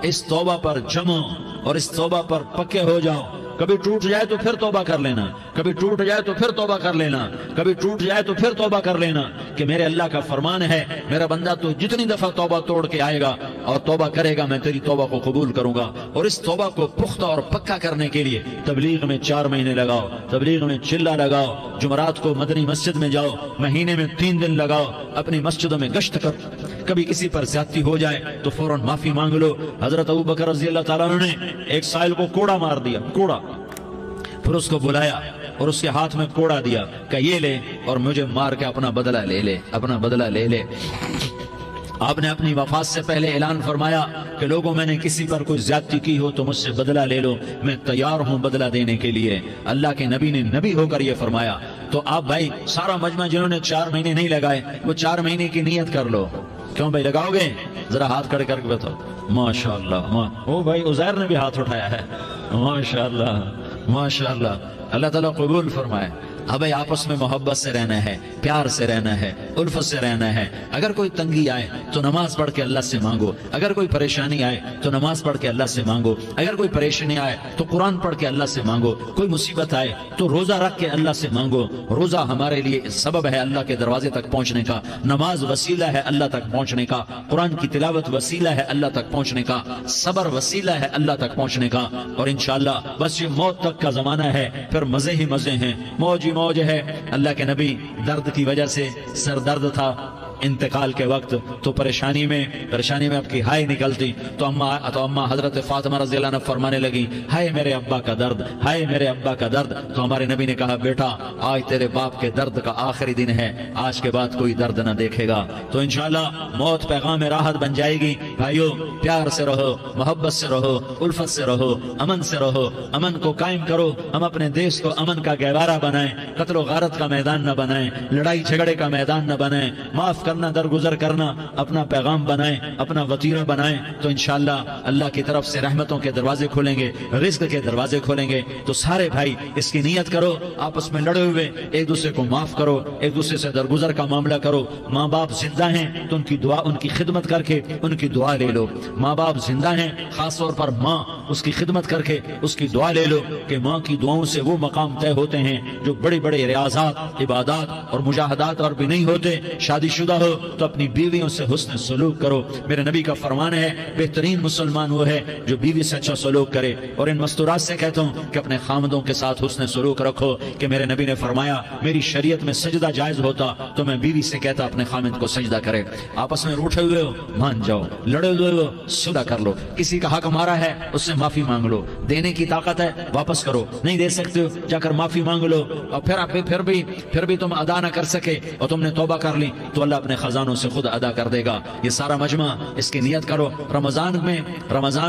اس توبہ پر جمو اور اس توبہ پر پکے ہو جاؤ۔ کبھی ٹوٹ جائے تو پھر توبہ کر لینا، کبھی ٹوٹ جائے تو پھر توبہ کر لینا، کبھی ٹوٹ جائے تو پھر توبہ کر لینا، کہ میرے اللہ کا فرمان ہے، میرا بندہ تو جتنی دفعہ توبہ توڑ کے آئے گا اور توبہ کرے گا میں تیری توبہ کو قبول کروں گا۔ اور اس توبہ کو پختہ اور پکا کرنے کے لیے تبلیغ میں 4 مہینے لگاؤ، تبلیغ میں چلہ لگاؤ، جمعرات کو مدنی مسجد میں جاؤ، مہینے میں 3 دن لگاؤ، اپنی مسجدوں میں گشت کرو، کبھی کسی پر زیادتی ہو جائے تو فوراً معافی مانگ لو۔ حضرت ابوبکر رضی اللہ تعالیٰ عنہ نے ایک سائل کو کوڑا مار دیا، کوڑا، پھر اس کو بلایا اور اس کے ہاتھ میں کوڑا دیا کہ یہ لے اور مجھے مار کے اپنا بدلہ لے لے، اپنا بدلہ لے لے۔ آپ نے اپنی وفات سے پہلے اعلان فرمایا کہ لوگوں میں نے کسی پر کوئی زیادتی کی ہو تو مجھ سے بدلہ لے لو، میں تیار ہوں بدلہ دینے کے لیے۔ اللہ کے نبی نے نبی ہو کر یہ فرمایا۔ تو آپ بھائی سارا مجمع جنہوں نے 4 مہینے نہیں لگائے وہ 4 مہینے کی نیت کر لو۔ کیوں بھائی لگاؤ گے؟ ذرا ہاتھ کھڑے کر کے بتاؤ۔ ماشاءاللہ، او بھائی عزیر نے بھی ہاتھ اٹھایا ہے، ماشاءاللہ ماشاءاللہ، اللہ تعالیٰ قبول فرمائے۔ اب آپس میں محبت سے رہنا ہے، پیار سے رہنا ہے، الفت سے رہنا ہے۔ اگر کوئی تنگی آئے تو نماز پڑھ کے اللہ سے مانگو، اگر کوئی پریشانی آئے تو نماز پڑھ کے اللہ سے مانگو، اگر کوئی پریشانی آئے تو قرآن پڑھ کے اللہ سے مانگو، کوئی مصیبت آئے تو روزہ رکھ کے اللہ سے مانگو۔ روزہ ہمارے لیے سبب ہے اللہ کے دروازے تک پہنچنے کا، نماز وسیلہ ہے اللہ تک پہنچنے کا، قرآن کی تلاوت وسیلہ ہے اللہ تک پہنچنے کا، صبر وسیلہ ہے اللہ تک پہنچنے کا۔ اور انشاءاللہ بس یہ موت تک کا زمانہ ہے، پھر مزے ہی مزے ہیں، موج ہی موج ہے۔ اللہ کے نبی درد کی وجہ سے سر درد تھا انتقال کے وقت، تو پریشانی میں اب کی ہائے نکلتی تو اماں حضرت فاطمہ رضی اللہ عنہ فرمانے لگی، ہائے میرے ابا کا درد، ہائے میرے ابا کا درد۔ تو ہمارے نبی نے کہا، بیٹا آج تیرے باپ کے درد کا آخری دن ہے، آج کے بعد کوئی درد نہ دیکھے گا۔ تو انشاءاللہ موت پیغام راحت بن جائے گی۔ بھائیو پیار سے رہو، محبت سے رہو، الفت سے رہو، امن سے رہو، امن کو قائم کرو۔ ہم اپنے دیش کو امن کا گہوارہ بنائیں، قتل و غارت کا میدان نہ بنائیں، لڑائی جھگڑے کا میدان نہ بنائیں، معاف کرنا، درگزر کرنا اپنا پیغام بنائیں، اپنا وطیرہ بنائیں۔ تو انشاءاللہ اللہ کی طرف سے رحمتوں کے دروازے کھولیں گے، رزق کے دروازے کھولیں گے۔ تو سارے بھائی اس کی نیت کرو، آپس میں لڑے ہوئے ایک دوسرے کو معاف کرو، ایک دوسرے سے درگزر کا معاملہ کرو۔ ماں باپ زندہ ہیں تو ان کی دعا، ان کی خدمت کر کے ان کی دعا لے لو۔ ماں باپ زندہ ہیں، خاص طور پر ماں، اس کی خدمت کر کے اس کی دعا لے لو، کہ ماں کی دعاؤں سے وہ مقام طے ہوتے ہیں جو بڑے بڑے ریاضات، عبادات اور مجاہدات اور بھی نہیں ہوتے۔ شادی شدہ ہو تو اپنی بیویوں سے حسن سلوک کرو۔ میرے نبی کا فرمان ہے، بہترین مسلمان وہ ہے جو بیوی سے اچھا سلوک کرے۔ اور ان مستورات سے کہتا ہوں کہ اپنے خامدوں کے ساتھ حسن سلوک رکھو، کہ میرے نبی نے فرمایا میری شریعت میں سجدہ جائز ہوتا تو میں بیوی سے کہتا اپنے خامد کو سجدہ کرے۔ آپس میں روٹھے ہوئے ہو مان جاؤ، لڑے ہوئے ہو صلح کر لو، کسی کا حق مارا ہے اس سے معافی مانگ لو، دینے کی طاقت ہے واپس کرو، نہیں دے سکتے ہو جا کر معافی مانگ لو۔ اور پھر بھی تم ادا نہ کر سکے اور تم نے توبہ کر لی تو اللہ اپنے خزانوں سے خود ادا کر دے گا۔ یہ سارا مجمع اس کی نیت کرو۔ رمضان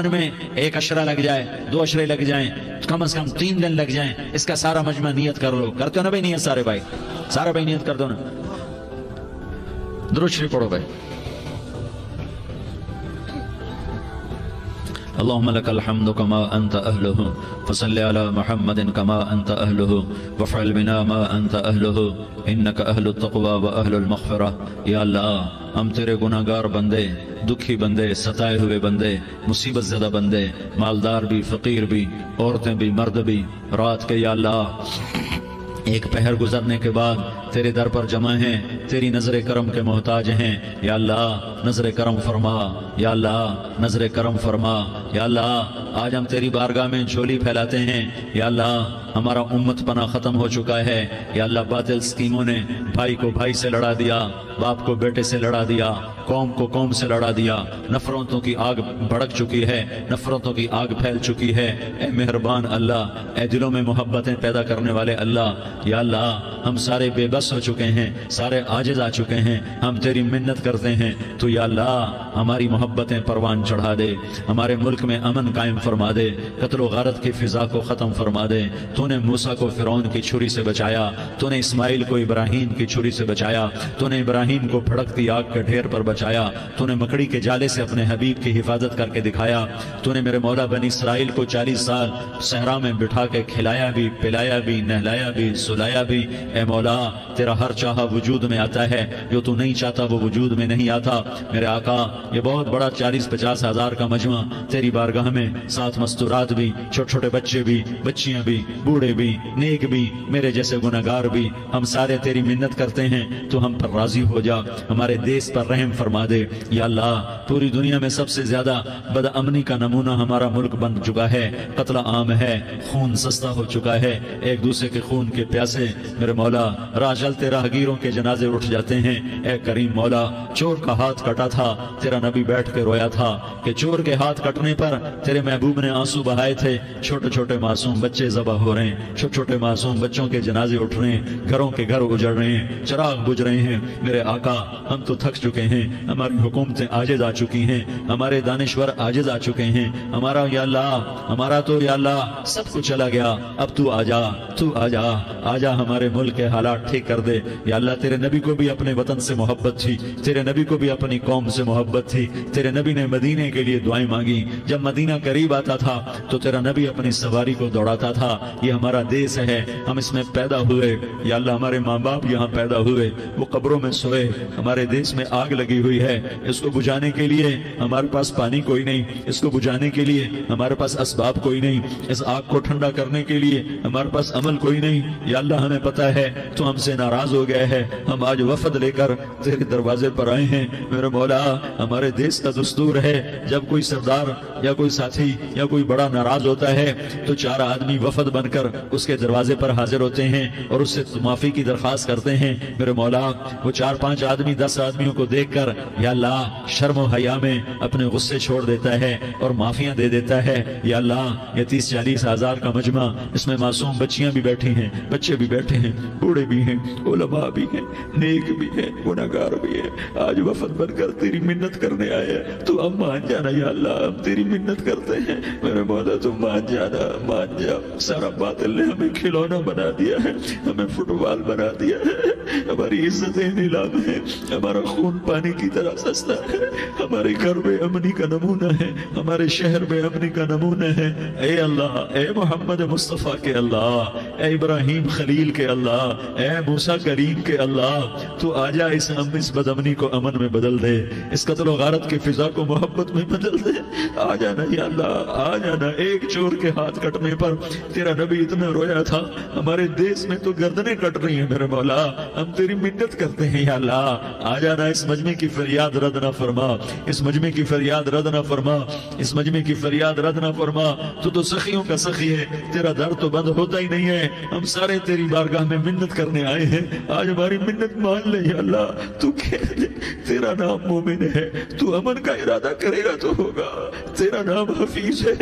میں 1 عشرہ لگ جائے، 2 عشرے لگ جائیں، کم از کم 3 دن لگ جائیں، اس کا سارا مجمع نیت کر لو۔ کرتے ہو نا بھائی نیت؟ سارے بھائی نیت کر دو نا۔ درود شریف پڑھو بھائی۔ اللهم لك الحمد كما أنت أهله فصل على محمد كما أنت أهله وفعل بنا ما أنت أهله إنك أهل التقوى وأهل المغفرة۔ یا اللہ ہم تیرے گناہگار بندے، دکھی بندے، ستائے ہوئے بندے، مصیبت زدہ بندے، مالدار بھی، فقیر بھی، عورتیں بھی، مرد بھی، رات کے یا اللہ ایک پہر گزرنے کے بعد تیرے در پر جمع ہیں، تیری نظر کرم کے محتاج ہیں، یا اللہ نظر کرم فرما، یا اللہ نظر کرم فرما، یا اللہ آج ہم تیری بارگاہ میں جھولی پھیلاتے ہیں، یا اللہ ہمارا امت پناہ ختم ہو چکا ہے، یا اللہ باطل اسکیموں نے بھائی کو بھائی سے لڑا دیا، باپ کو بیٹے سے لڑا دیا، قوم کو قوم سے لڑا دیا، نفرتوں کی آگ بھڑک چکی ہے، نفرتوں کی آگ پھیل چکی ہے۔ اے مہربان اللہ، اے دلوں میں محبتیں پیدا کرنے والے اللہ، یا اللہ ہم سارے بے بس ہو چکے ہیں، سارے عاجز آ چکے ہیں، ہم تیری منت کرتے ہیں تو یا اللہ ہماری محبتیں پروان چڑھا دے، ہمارے ملک میں امن قائم فرما دے، قتل و غارت کی فضا کو ختم فرما دے۔ تو نے موسیٰ کو فرعون کی چھری سے بچایا، تو نے اسماعیل کو ابراہیم کی چھری سے بچایا، تو نے ابراہیم کو بھڑکتی آگ کے ڈھیر پر بچایا، تو نے مکڑی کے جالے سے اپنے حبیب کی حفاظت کر کے دکھایا، تو نے میرے مولا بنی اسرائیل کو 40 سال صحرا میں بٹھا کے کھلایا بھی، پلایا بھی، نہلایا بھی، سلایا بھی۔ اے مولا تیرا ہر چاہا وجود میں آتا ہے، جو تو نہیں چاہتا وہ وجود میں نہیں آتا۔ میرے آقا یہ بہت بڑا 40-50 ہزار کا مجمع تیری بارگاہ میں، ساتھ مستورات بھی، چھوٹے چھوٹے بچے بھی، بچیاں بھی، بوڑھے بھی، نیک بھی، میرے جیسے گناہگار بھی، ہم سارے تیری منت کرتے ہیں تو ہم پر راضی ہو جا، ہمارے دیس پر رحم فرما دے۔ یا اللہ پوری دنیا میں سب سے زیادہ بد امنی کا نمونہ ہمارا ملک بن چکا ہے، قتل عام ہے، خون سستا ہو چکا ہے، ایک دوسرے کے خون کے پیاسے میرے مولا راہ چلتے راہگیروں کے جنازے اٹھ جاتے ہیں۔ اے کریم مولا چور کا ہاتھ کٹا تھا، تیرا نبی بیٹھ کے رویا تھا کہ چور کے ہاتھ کٹنے پر تیرے محبوب نے آنسو بہائے تھے، چھوٹے چھوٹے معصوم بچے ذبح ہو رہے ہیں، چھوٹے چھوٹے معصوم بچوں کے جنازے اٹھ رہے ہیں، گھروں کے گھر اجڑ رہے ہیں، چراغ بجھ رہے ہیں۔ میرے آقا ہم تو تھک چکے ہیں، ہماری حکومتیں عاجز آ چکی ہیں، ہمارے دانشور عاجز آ چکے ہیں، ہمارا یا اللہ ہمارا تو یا اللہ سب کچھ چلا گیا، اب تو آجا، تو آجا، آجا ہمارے ملک کے حالات ٹھیک کر دے۔ یا اللہ تیرے نبی کو بھی اپنے وطن سے محبت تھی، تیرے نبی کو بھی اپنی قوم سے محبت تھی، تیرے نبی نے مدینے کے لیے دعائیں مانگی، جب مدینہ قریب آتا تھا تو تیرا نبی اپنی سواری کو دوڑاتا تھا۔ یہ ہمارا دیس ہے، ہم اس میں پیدا ہوئے، یا اللہ ہمارے ماں باپ یہاں پیدا ہوئے، وہ قبروں میں سوئے، ہمارے دیس میں آگ لگی ہوئی ہے، اس کو بجھانے کے لیے ہمارے پاس پانی کوئی نہیں، اس کو بجھانے کے لیے ہمارے پاس اسباب کوئی نہیں، اس آگ کو ٹھنڈا کرنے کے لیے ہمارے پاس عمل کوئی نہیں۔ یا اللہ ہمیں پتہ ہے تو ہم سے ناراض ہو گئے ہے، ہم آج وفد لے کر تیرے دروازے پر آئے ہیں۔ میرے مولا ہمارے دیس کا دستور ہے، جب کوئی سردار یا کوئی ساتھی یا کوئی بڑا ناراض ہوتا ہے تو 4 آدمی وفد بن کر اس کے دروازے پر حاضر ہوتے ہیں اور اس سے معافی کی درخواست کرتے ہیں۔ میرے مولا وہ 4-5 آدمی 10 آدمیوں کو دیکھ کر یا اللہ شرم و حیا میں اپنے غصے چھوڑ دیتا ہے اور معافیاں دے دیتا ہے۔ یا اللہ یہ 30-40 ہزار کا مجمع، اس میں معصوم بچیاں بھی بیٹھی ہیں، بچے بھی بیٹھے ہیں، بوڑھے بھی ہیں، علماء بھی ہیں، نیک بھی ہیں، گناہگار بھی ہیں، آج وفد بن کر تیری منت کرنے آئے تو اب مان جانا یا اللہ، ہم تیری منت کرتے ہیں میرے مولا، تو مان جانا، مان جا۔ سارا باطل نے ہمیں کھلونا بنا دیا ہے، ہمیں فٹ بال بنا دیا ہے، ہماری عزتیں نیلام ہیں، ہمارا خون پانی کی طرح سستا ہے، ہمارے گھر بے امنی کا نمونہ ہے، ہمارے شہر بے امنی کا نمونہ ہے۔ اے اللہ، اے محمد مصطفیٰ کے اللہ، اے ابراہیم خلیل کے اللہ، اے موسیٰ کریم کے اللہ، تو آجا اس بد امنی کو امن میں بدل دے، اس قتل و غارت کی فضا کو محبت میں بدل دے۔ آ جانا یا اللہ، آ جانا۔ ایک چور کے ہاتھ کٹنے پر تیرا نبی اتنا رویا تھا، ہمارے دیس میں تو گردنیں کٹ رہی ہیں میرے مولا، ہم تیری منت کرتے ہیں یا اللہ، آ جانا۔ اس مجمع کی فریاد رد نہ فرما، اس مجمع کی فریاد رد نہ فرما، اس مجمع کی فریاد رد نہ فرما۔ تو سخیوں کا سخی ہے، تیرا در تو بند ہوتا ہی نہیں ہے، ہم سارے تیری بارگاہ میں منت کرنے آئے ہیں، آج ہماری منت مان لے یا اللہ۔ تو کہہ دے تیرا نام مومن ہے، تو امن کا ارادہ کرے گا تو ہوگا، تیرا نام حفیظ ہے،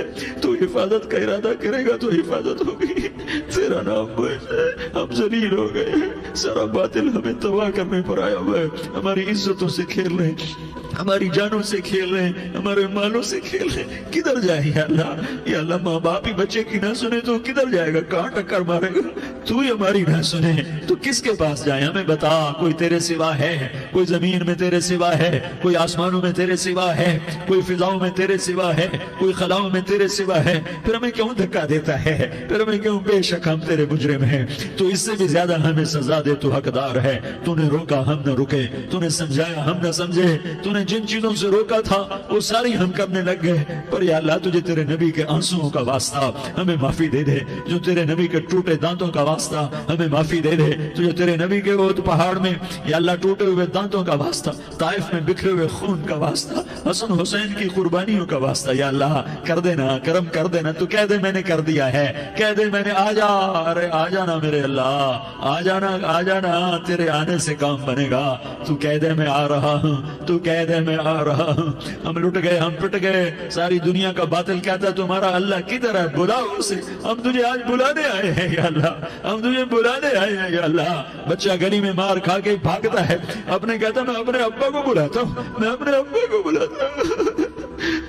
تو حفاظت کا ارادہ کرے گا تو حفاظت ہوگی، تیرا نام مومن ہے۔ ہم ذلیل ہو گئے ہیں، سارا باطل ہمیں تباہ کرنے پر آیا ہوا ہے، ہماری عزتوں سے کھیل رہے ہیں، ہماری جانوں سے کھیل رہے ہیں، ہمارے مالوں سے کھیل رہے ہیں۔ کدھر جائے یا اللہ؟ یا اللہ ماں باپ ہی بچے کی نہ سنے تو کدھر جائے گا؟ کہاں ٹکر مارے گا؟ تو ہی ہماری نہ سنے تو کس کے پاس جائیں؟ ہمیں بتا، کوئی تیرے سوا ہے؟ کوئی زمین میں تیرے سوا ہے؟ کوئی آسمانوں میں تیرے سوا ہے؟ کوئی فضاؤں میں تیرے سوا ہے؟ کوئی خلاؤں میں تیرے سوا ہے؟ پھر ہمیں کیوں دھکا دیتا ہے؟ پھر ہمیں کیوں؟ بے شک ہم تیرے مجرم ہیں، تو اس سے بھی زیادہ ہمیں سزا دے، تو حقدار ہے۔ تو نے روکا ہم نہ رکے، تو نے سمجھایا ہم نہ سمجھے، تو نے جن چیزوں سے روکا تھا وہ ساری ہم کرنے لگ گئے، پر یا اللہ تجھے تیرے نبی کے آنسوؤں کا واسطہ ہمیں معافی دے دے، جو تیرے نبی کے ٹوٹے دانتوں کا واسطہ ہمیں معافی دے دے، تجھے تیرے نبی کے وہ پہاڑ میں یا اللہ ٹوٹے ہوئے دانتوں کا واسطہ، طائف میں بکھرے ہوئے خون کا واسطہ، حسن حسین کی قربانیوں کا واسطہ یا اللہ کر دینا، کرم کر دینا۔ تو کہہ دے میں نے کر دیا ہے، کہہ دے میں نے، آ جا، ارے آ جانا میرے اللہ، آ جانا، آ جانا، تیرے آنے سے کام بنے گا۔ تو کہہ دے میں آ رہا ہوں، تو کہہ دے میں آ رہا ہوں۔ ہم لٹ گئے، ہم پٹ گئے، ساری دنیا کا باطل کہتا ہے تمہارا اللہ کدھر ہے، بلاؤ اسے، ہم تجھے آج بلانے آئے ہیں یا اللہ، ہم تجھے بلانے آئے ہیں یا اللہ۔ بچہ گلی میں مار کھا کے بھاگتا ہے، اپنے کہتا میں اپنے ابا کو بلاتا ہوں، میں اپنے ابا کو بلاتا ہوں،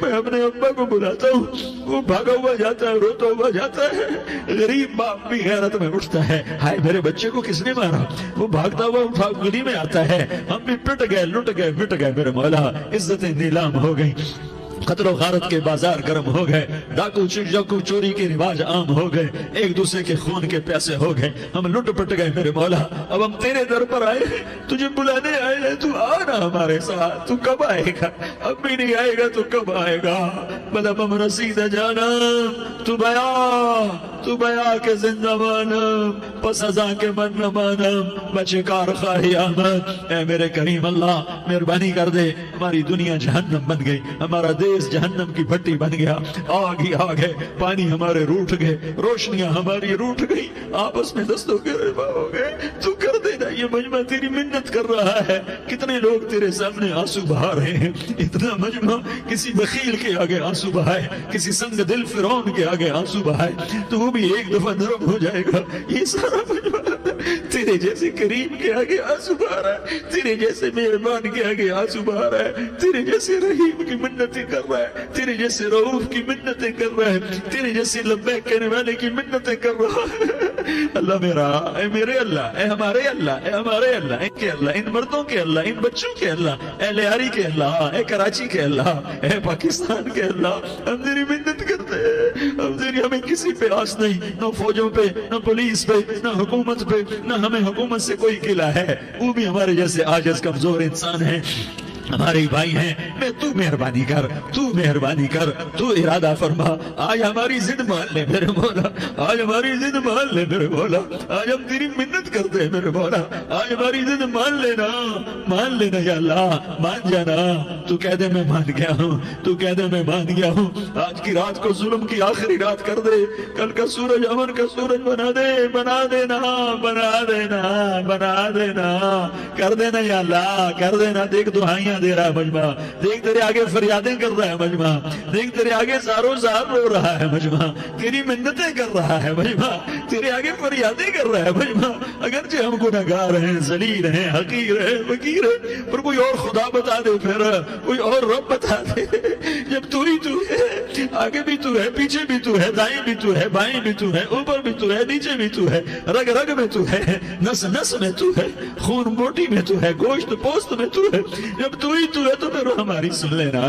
میں اپنے ابا کو بلاتا ہوں، وہ بھاگا ہوا جاتا ہے، روتا ہوا جاتا ہے۔ غریب باپ بھی غیرت میں اٹھتا ہے، ہائے میرے بچے کو کس نے مارا، وہ بھاگتا ہوا اٹھا گلی میں آتا ہے۔ ہم بھی پٹ گئے، لٹ گئے، مٹ گئے میرے مولا، عزتیں نیلام ہو گئی، قتل و غارت کے بازار گرم ہو گئے، ڈاکو چوری کے رواج عام ہو گئے، ایک دوسرے کے خون کے پیسے ہو گئے، ہم لٹ پٹ گئے میرے مولا۔ اب ہم تیرے در پر آئے ہیں، تجھے بلانے آئے ہیں، تو آنا ہمارے ساتھ۔ تو کب آئے گا؟ اب بھی نہیں آئے گا تو کب آئے گا؟ بلب ہم رسید جانا، تو بیا کے زندہ مانم، پس ازاں کے من نہ مانم، بچے کار خواہی آمد۔ اے میرے کریم اللہ مہربانی کر دے، ہماری دنیا جہنم بن گئی، ہمارا دیس جہنم کی بھٹی بن گیا، آگ ہی آگ ہے، پانی ہمارے روٹ گئے، روشنیاں ہماری روٹ گئی، آپس میں دستوں کے ربا ہو گئے۔ تو کر دینا، یہ مجمع تیری منت کر رہا ہے۔ کتنے لوگ تیرے سامنے آنسو بہا رہے ہیں، اتنا مجمع کسی بخیل کے آگے آنسو بہائے، کسی سنگ دل فرعون کے آگے آنسو بہائے تو وہ بھی ایک دفعہ نرم ہو جائے گا۔ یہ سارا مجمع تیرے جیسے کریم کے آگے آنسو بہا رہا ہے، تیرے جیسے مہربان کے آگے آنسو بہا رہا ہے، تیرے جیسے رحیم کی منتیں کر رہا ہے، تیرے جیسے رؤوف کی منتیں کر رہا ہے، تیرے جیسے لبیک کہنے والے کی منتیں کر رہا ہے۔ اللہ میرا، اے میرے اللہ، اے ہمارے اللہ، اے ہمارے اللہ، ان کے اللہ، ان مردوں کے اللہ، ان بچوں کے اللہ، اے لیاری کے اللہ، اے کراچی کے اللہ، اے پاکستان کے اللہ، ہم تیری منت کرتے ہیں، ہم تیری، ہمیں کسی پہ آس نہیں، نہ فوجوں پہ، نہ پولیس پہ، نہ حکومت پہ، نہ ہمیں حکومت سے کوئی قلعہ ہے، وہ بھی ہمارے جیسے عاجز کمزور انسان ہیں، ہمارے بھائی ہیں۔ میں تو مہربانی کر، تو مہربانی کر، تو ارادہ فرما، آج ہماری ضد مان لے میرے مولا، آج ہماری ضد مان لے میرے مولا، آج ہم تیری منت کرتے ہیں میرے مولا، آج ہماری ضد مان لینا، مان لینا یا اللہ، مان جانا۔ تو کہہ دے میں مان گیا ہوں، تو کہہ دے میں مان گیا ہوں، آج کی رات کو ظلم کی آخری رات کر دے، کل کا سورج امن کا سورج بنا دے، بنا دینا، بنا دینا، بنا دینا، کر دینا یا اللہ، کر دینا۔ دیکھ دعائیاں دے رہا ہے مجمع، دیکھ تیرے آگے فریادیں کر رہا ہے مجمع، دیکھ تیرے آگے زارو زار رو رہا ہے مجمع، تیری منتیں کر رہا ہے مجمع، تیرے آگے فریادیں کر رہا ہے مجمع۔ اگرچہ ہم گناہگار ہیں، ذلیل ہیں، حقیر ہیں، فقیر ہیں، پر کوئی اور خدا بتا دے، پھر کوئی اور رب بتا دے۔ جب تو ہی تو ہے، آگے بھی تو ہے، پیچھے بھی تو ہے، دائیں بھی تو ہے، بائیں بھی تو ہے، اوپر بھی تو ہے، نیچے بھی تو ہے، رگ رگ میں تو ہے، نس نس میں تو ہے، خون بوٹی میں تو ہے، گوشت پوست میں تو ہے۔ جب تو ہی تو ہے تو پھر ہماری سن لینا،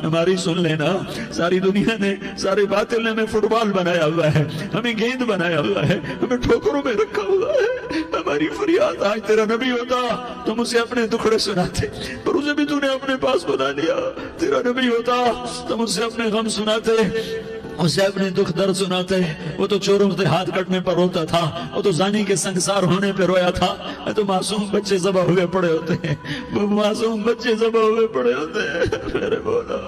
ہماری سن لینا۔ ساری دنیا نے، سارے باطل نے ہمیں فٹ بال بنایا ہوا ہے، ہمیں گیند بنایا ہوا ہے، ہمیں ٹھوکروں میں رکھا ہوا ہے۔ ہماری فریاد، آج تیرا نبی ہوتا تم اسے اپنے دکھڑے سناتے، پر اسے بھی تو نے اپنے پاس بنا لیا۔ تیرا نبی ہوتا تم اسے اپنے غم سناتے، اسے اپنے دکھ درد سناتے۔ وہ تو چوروں کے ہاتھ کٹنے پر روتا تھا، وہ تو زانی کے سنگسار ہونے پہ رویا تھا، تو معصوم بچے ذبح ہوئے پڑے ہوتے ہیں، وہ معصوم بچے ذبح ہوئے پڑے ہوتے ہیں۔ میرے مولا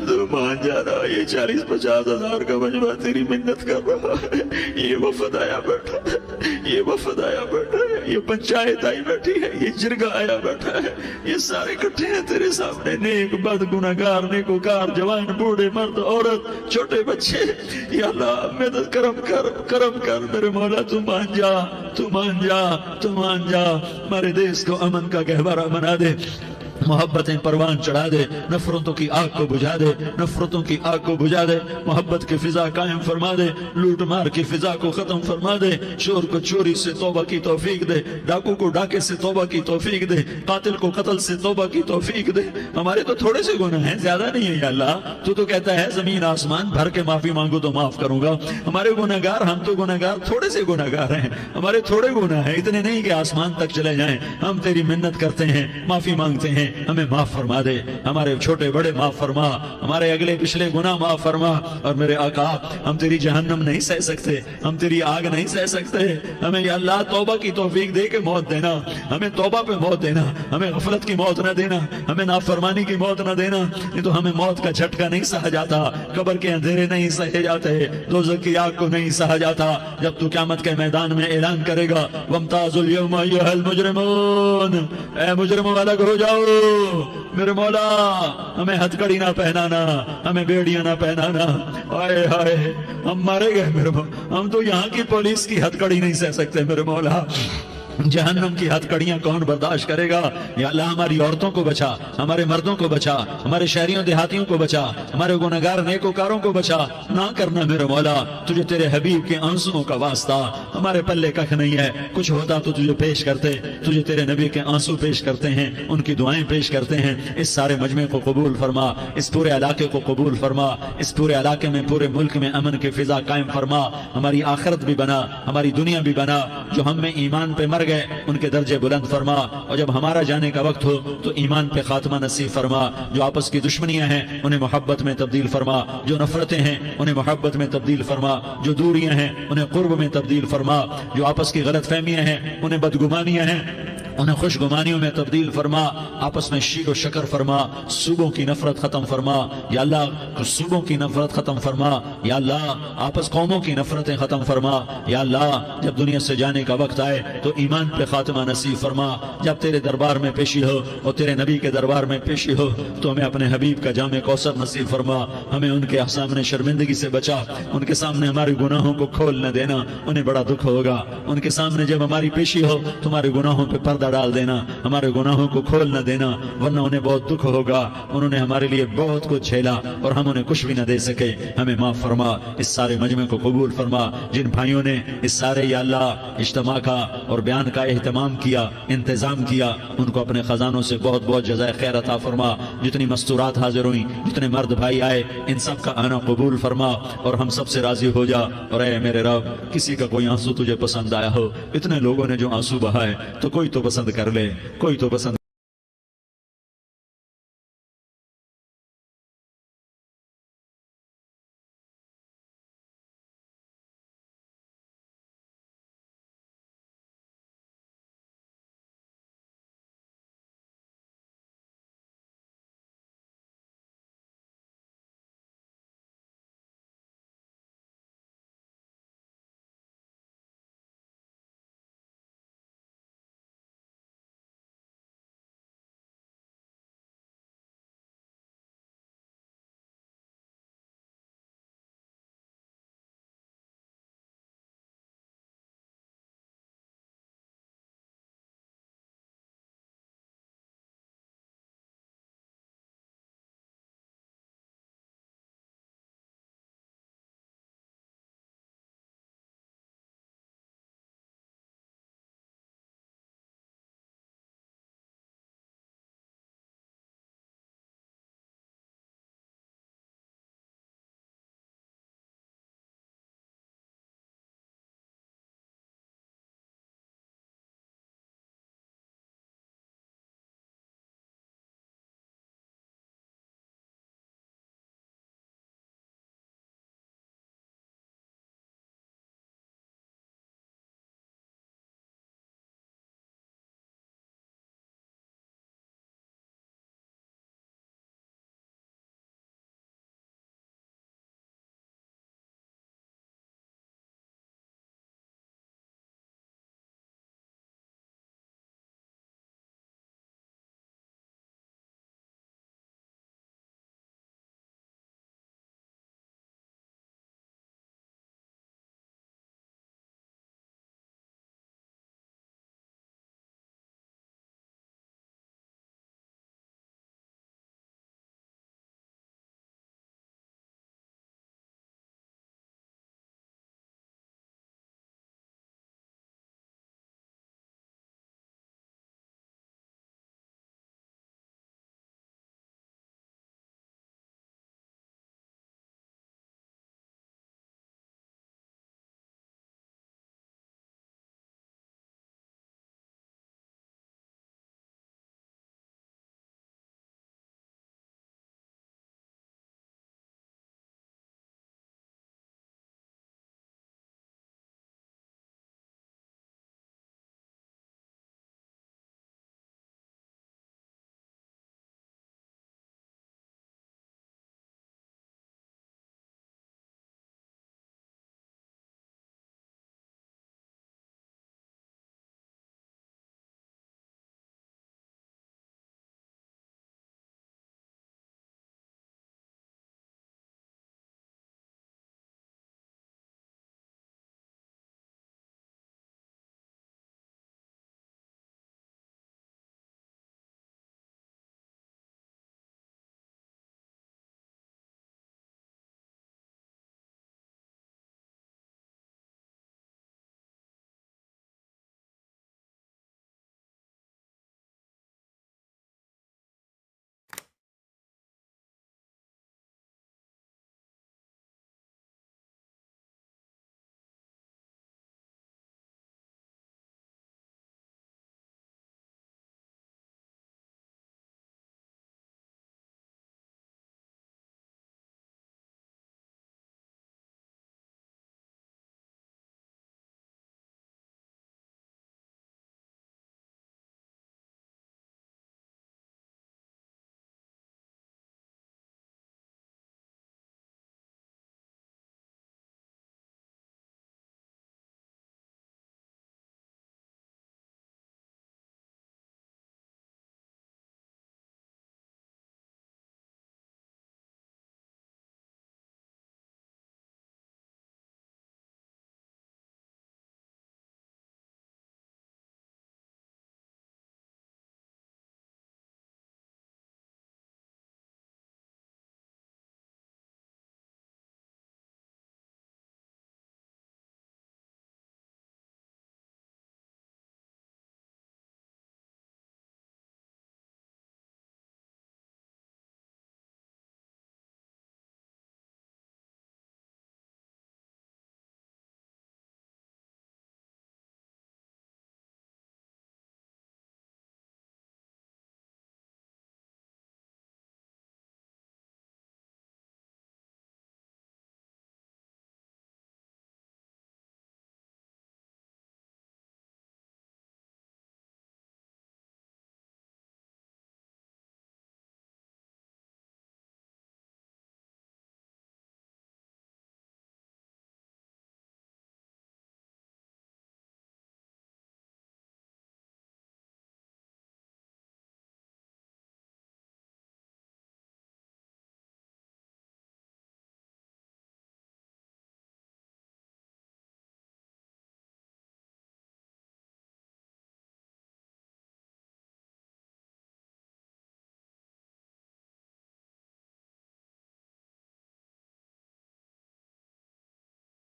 تو مان جانا، یہ 40-50 ہزار کا مجمع تیری منت کر رہا ہے، یہ وفد آیا بیٹھا ہے، یہ وفد آیا بیٹھا ہے، یہ پنچایت آئی بیٹھی ہے، یہ جرگہ آیا بیٹھا ہے، یہ سارے کٹھے ہیں تیرے سامنے، نیک بد گناہگار نیکوکار، جوان بوڑھے مرد عورت چھوٹے بچے۔ یا اللہ مدد کرم کر، کرم کر میرے مولا، تو مان جا، تو مان جا، تو مان جا، ہمارے دیس کو امن کا گہوارہ بنا دے، محبتیں پروان چڑھا دے، نفرتوں کی آگ کو بجھا دے، نفرتوں کی آگ کو بجھا دے، محبت کی فضا قائم فرما دے، لوٹ مار کی فضا کو ختم فرما دے، چور کو چوری سے توبہ کی توفیق دے، ڈاکو کو ڈاکے سے توبہ کی توفیق دے، قاتل کو قتل سے توبہ کی توفیق دے۔ ہمارے تو تھوڑے سے گناہ ہیں، زیادہ نہیں ہے یا اللہ، تو کہتا ہے زمین آسمان بھر کے معافی مانگو تو معاف کروں گا۔ ہمارے گناہگار، ہم تو گناہگار تھوڑے سے گناہگار ہیں، ہمارے تھوڑے گناہ ہیں، اتنے نہیں کہ آسمان تک چلے جائیں۔ ہم تیری منت کرتے ہیں، معافی مانگتے ہیں، ہمیں معاف فرما دے، ہمارے چھوٹے بڑے معاف فرما، ہمارے اگلے پچھلے گناہ معاف فرما۔ اور میرے آقا ہم تیری جہنم نہیں سہ سکتے، ہم تیری آگ نہیں سہ سکتے، ہمیں یا اللہ توبہ کی توفیق دے کے موت دینا، ہمیں توبہ پہ موت دینا، ہمیں غفلت کی موت نہ دینا، ہمیں نافرمانی کی موت نہ دینا، نہیں تو ہمیں موت کا جھٹکا نہیں سہا جاتا، قبر کے اندھیرے نہیں سہے جاتے، دوزخ کی آگ کو نہیں سہا جاتا۔ جب تو قیامت کے میدان میں اعلان کرے گا وَامْتَازُوا الْيَوْمَ أَيُّهَا الْمُجْرِمُونَ، اے مجرموں الگ ہو جاؤ، میرے مولا ہمیں ہتھکڑی نہ پہنانا، ہمیں بیڑیاں نہ پہنانا، آئے ہائے ہم مارے گئے میرے مولا، ہم تو یہاں کی پولیس کی ہتھکڑی نہیں سہ سکتے میرے مولا، جہنم کی ہتھکڑیاں کون برداشت کرے گا؟ یا اللہ ہماری عورتوں کو بچا، ہمارے مردوں کو بچا، ہمارے شہریوں دیہاتیوں کو بچا، ہمارے گنہگار نیکوکاروں کو بچا، نہ کرنا میرے مولا، تجھے تیرے حبیب کے آنسوؤں کا واسطہ، ہمارے پلے ککھ نہیں ہے، کچھ ہوتا تو تجھے پیش کرتے، تجھے تیرے نبی کے آنسو پیش کرتے ہیں، ان کی دعائیں پیش کرتے ہیں۔ اس سارے مجمع کو قبول فرما، اس پورے علاقے کو قبول فرما، اس پورے علاقے میں پورے ملک میں امن کی فضا قائم فرما، ہماری آخرت بھی بنا، ہماری دنیا بھی بنا، جو ہم میں ایمان پہ مر گئے ان کے درجے بلند فرما، اور جب ہمارا جانے کا وقت ہو تو ایمان پہ خاتمہ نصیب فرما، جو آپس کی دشمنیاں ہیں انہیں محبت میں تبدیل فرما، جو نفرتیں ہیں انہیں محبت میں تبدیل فرما، جو دوریاں ہیں انہیں قرب میں تبدیل فرما، جو آپس کی غلط فہمیاں ہیں انہیں بدگمانیاں ہیں انہیں خوش گمانیوں میں تبدیل فرما، آپس میں شیر و شکر فرما، صوبوں کی نفرت ختم فرما یا اللہ، صوبوں کی نفرت ختم فرما یا اللہ، آپس قوموں کی نفرتیں ختم فرما یا اللہ، جب دنیا سے جانے کا وقت آئے تو ایمان پہ خاتمہ نصیب فرما، جب تیرے دربار میں پیشی ہو اور تیرے نبی کے دربار میں پیشی ہو تو ہمیں اپنے حبیب کا جام کوثر نصیب فرما، ہمیں ان کے سامنے شرمندگی سے بچا، ان کے سامنے ہمارے گناہوں کو کھول نہ دینا، انہیں بڑا دکھ ہوگا، ان کے سامنے جب ہماری پیشی ہو تمہارے گناہوں پہ پردہ ڈال دینا، ہمارے گناہوں کو کھول نہ دینا، ورنہ انہیں بہت دکھ ہوگا، انہوں نے ہمارے لیے بہت کچھ جھیلا اور ہم انہیں کچھ بھی نہ دے سکے، ہمیں معاف فرما، اس سارے مجمع کو قبول فرما، جن بھائیوں نے اس سارے یا اللہ اجتماع کا اور بیان کا اہتمام کیا، انتظام کیا، ان کو اپنے خزانوں سے بہت بہت جزائے خیر عطا فرما، جتنی مستورات حاضر ہوئیں، جتنے مرد بھائی آئے، ان سب کا آنا قبول فرما اور ہم سب سے راضی ہو جا، اور اے میرے رب کسی کا کوئی آنسو تجھے پسند آیا ہو، اتنے لوگوں نے جو آنسو بہائے تو کوئی تو پسند کر لے، کوئی تو پسند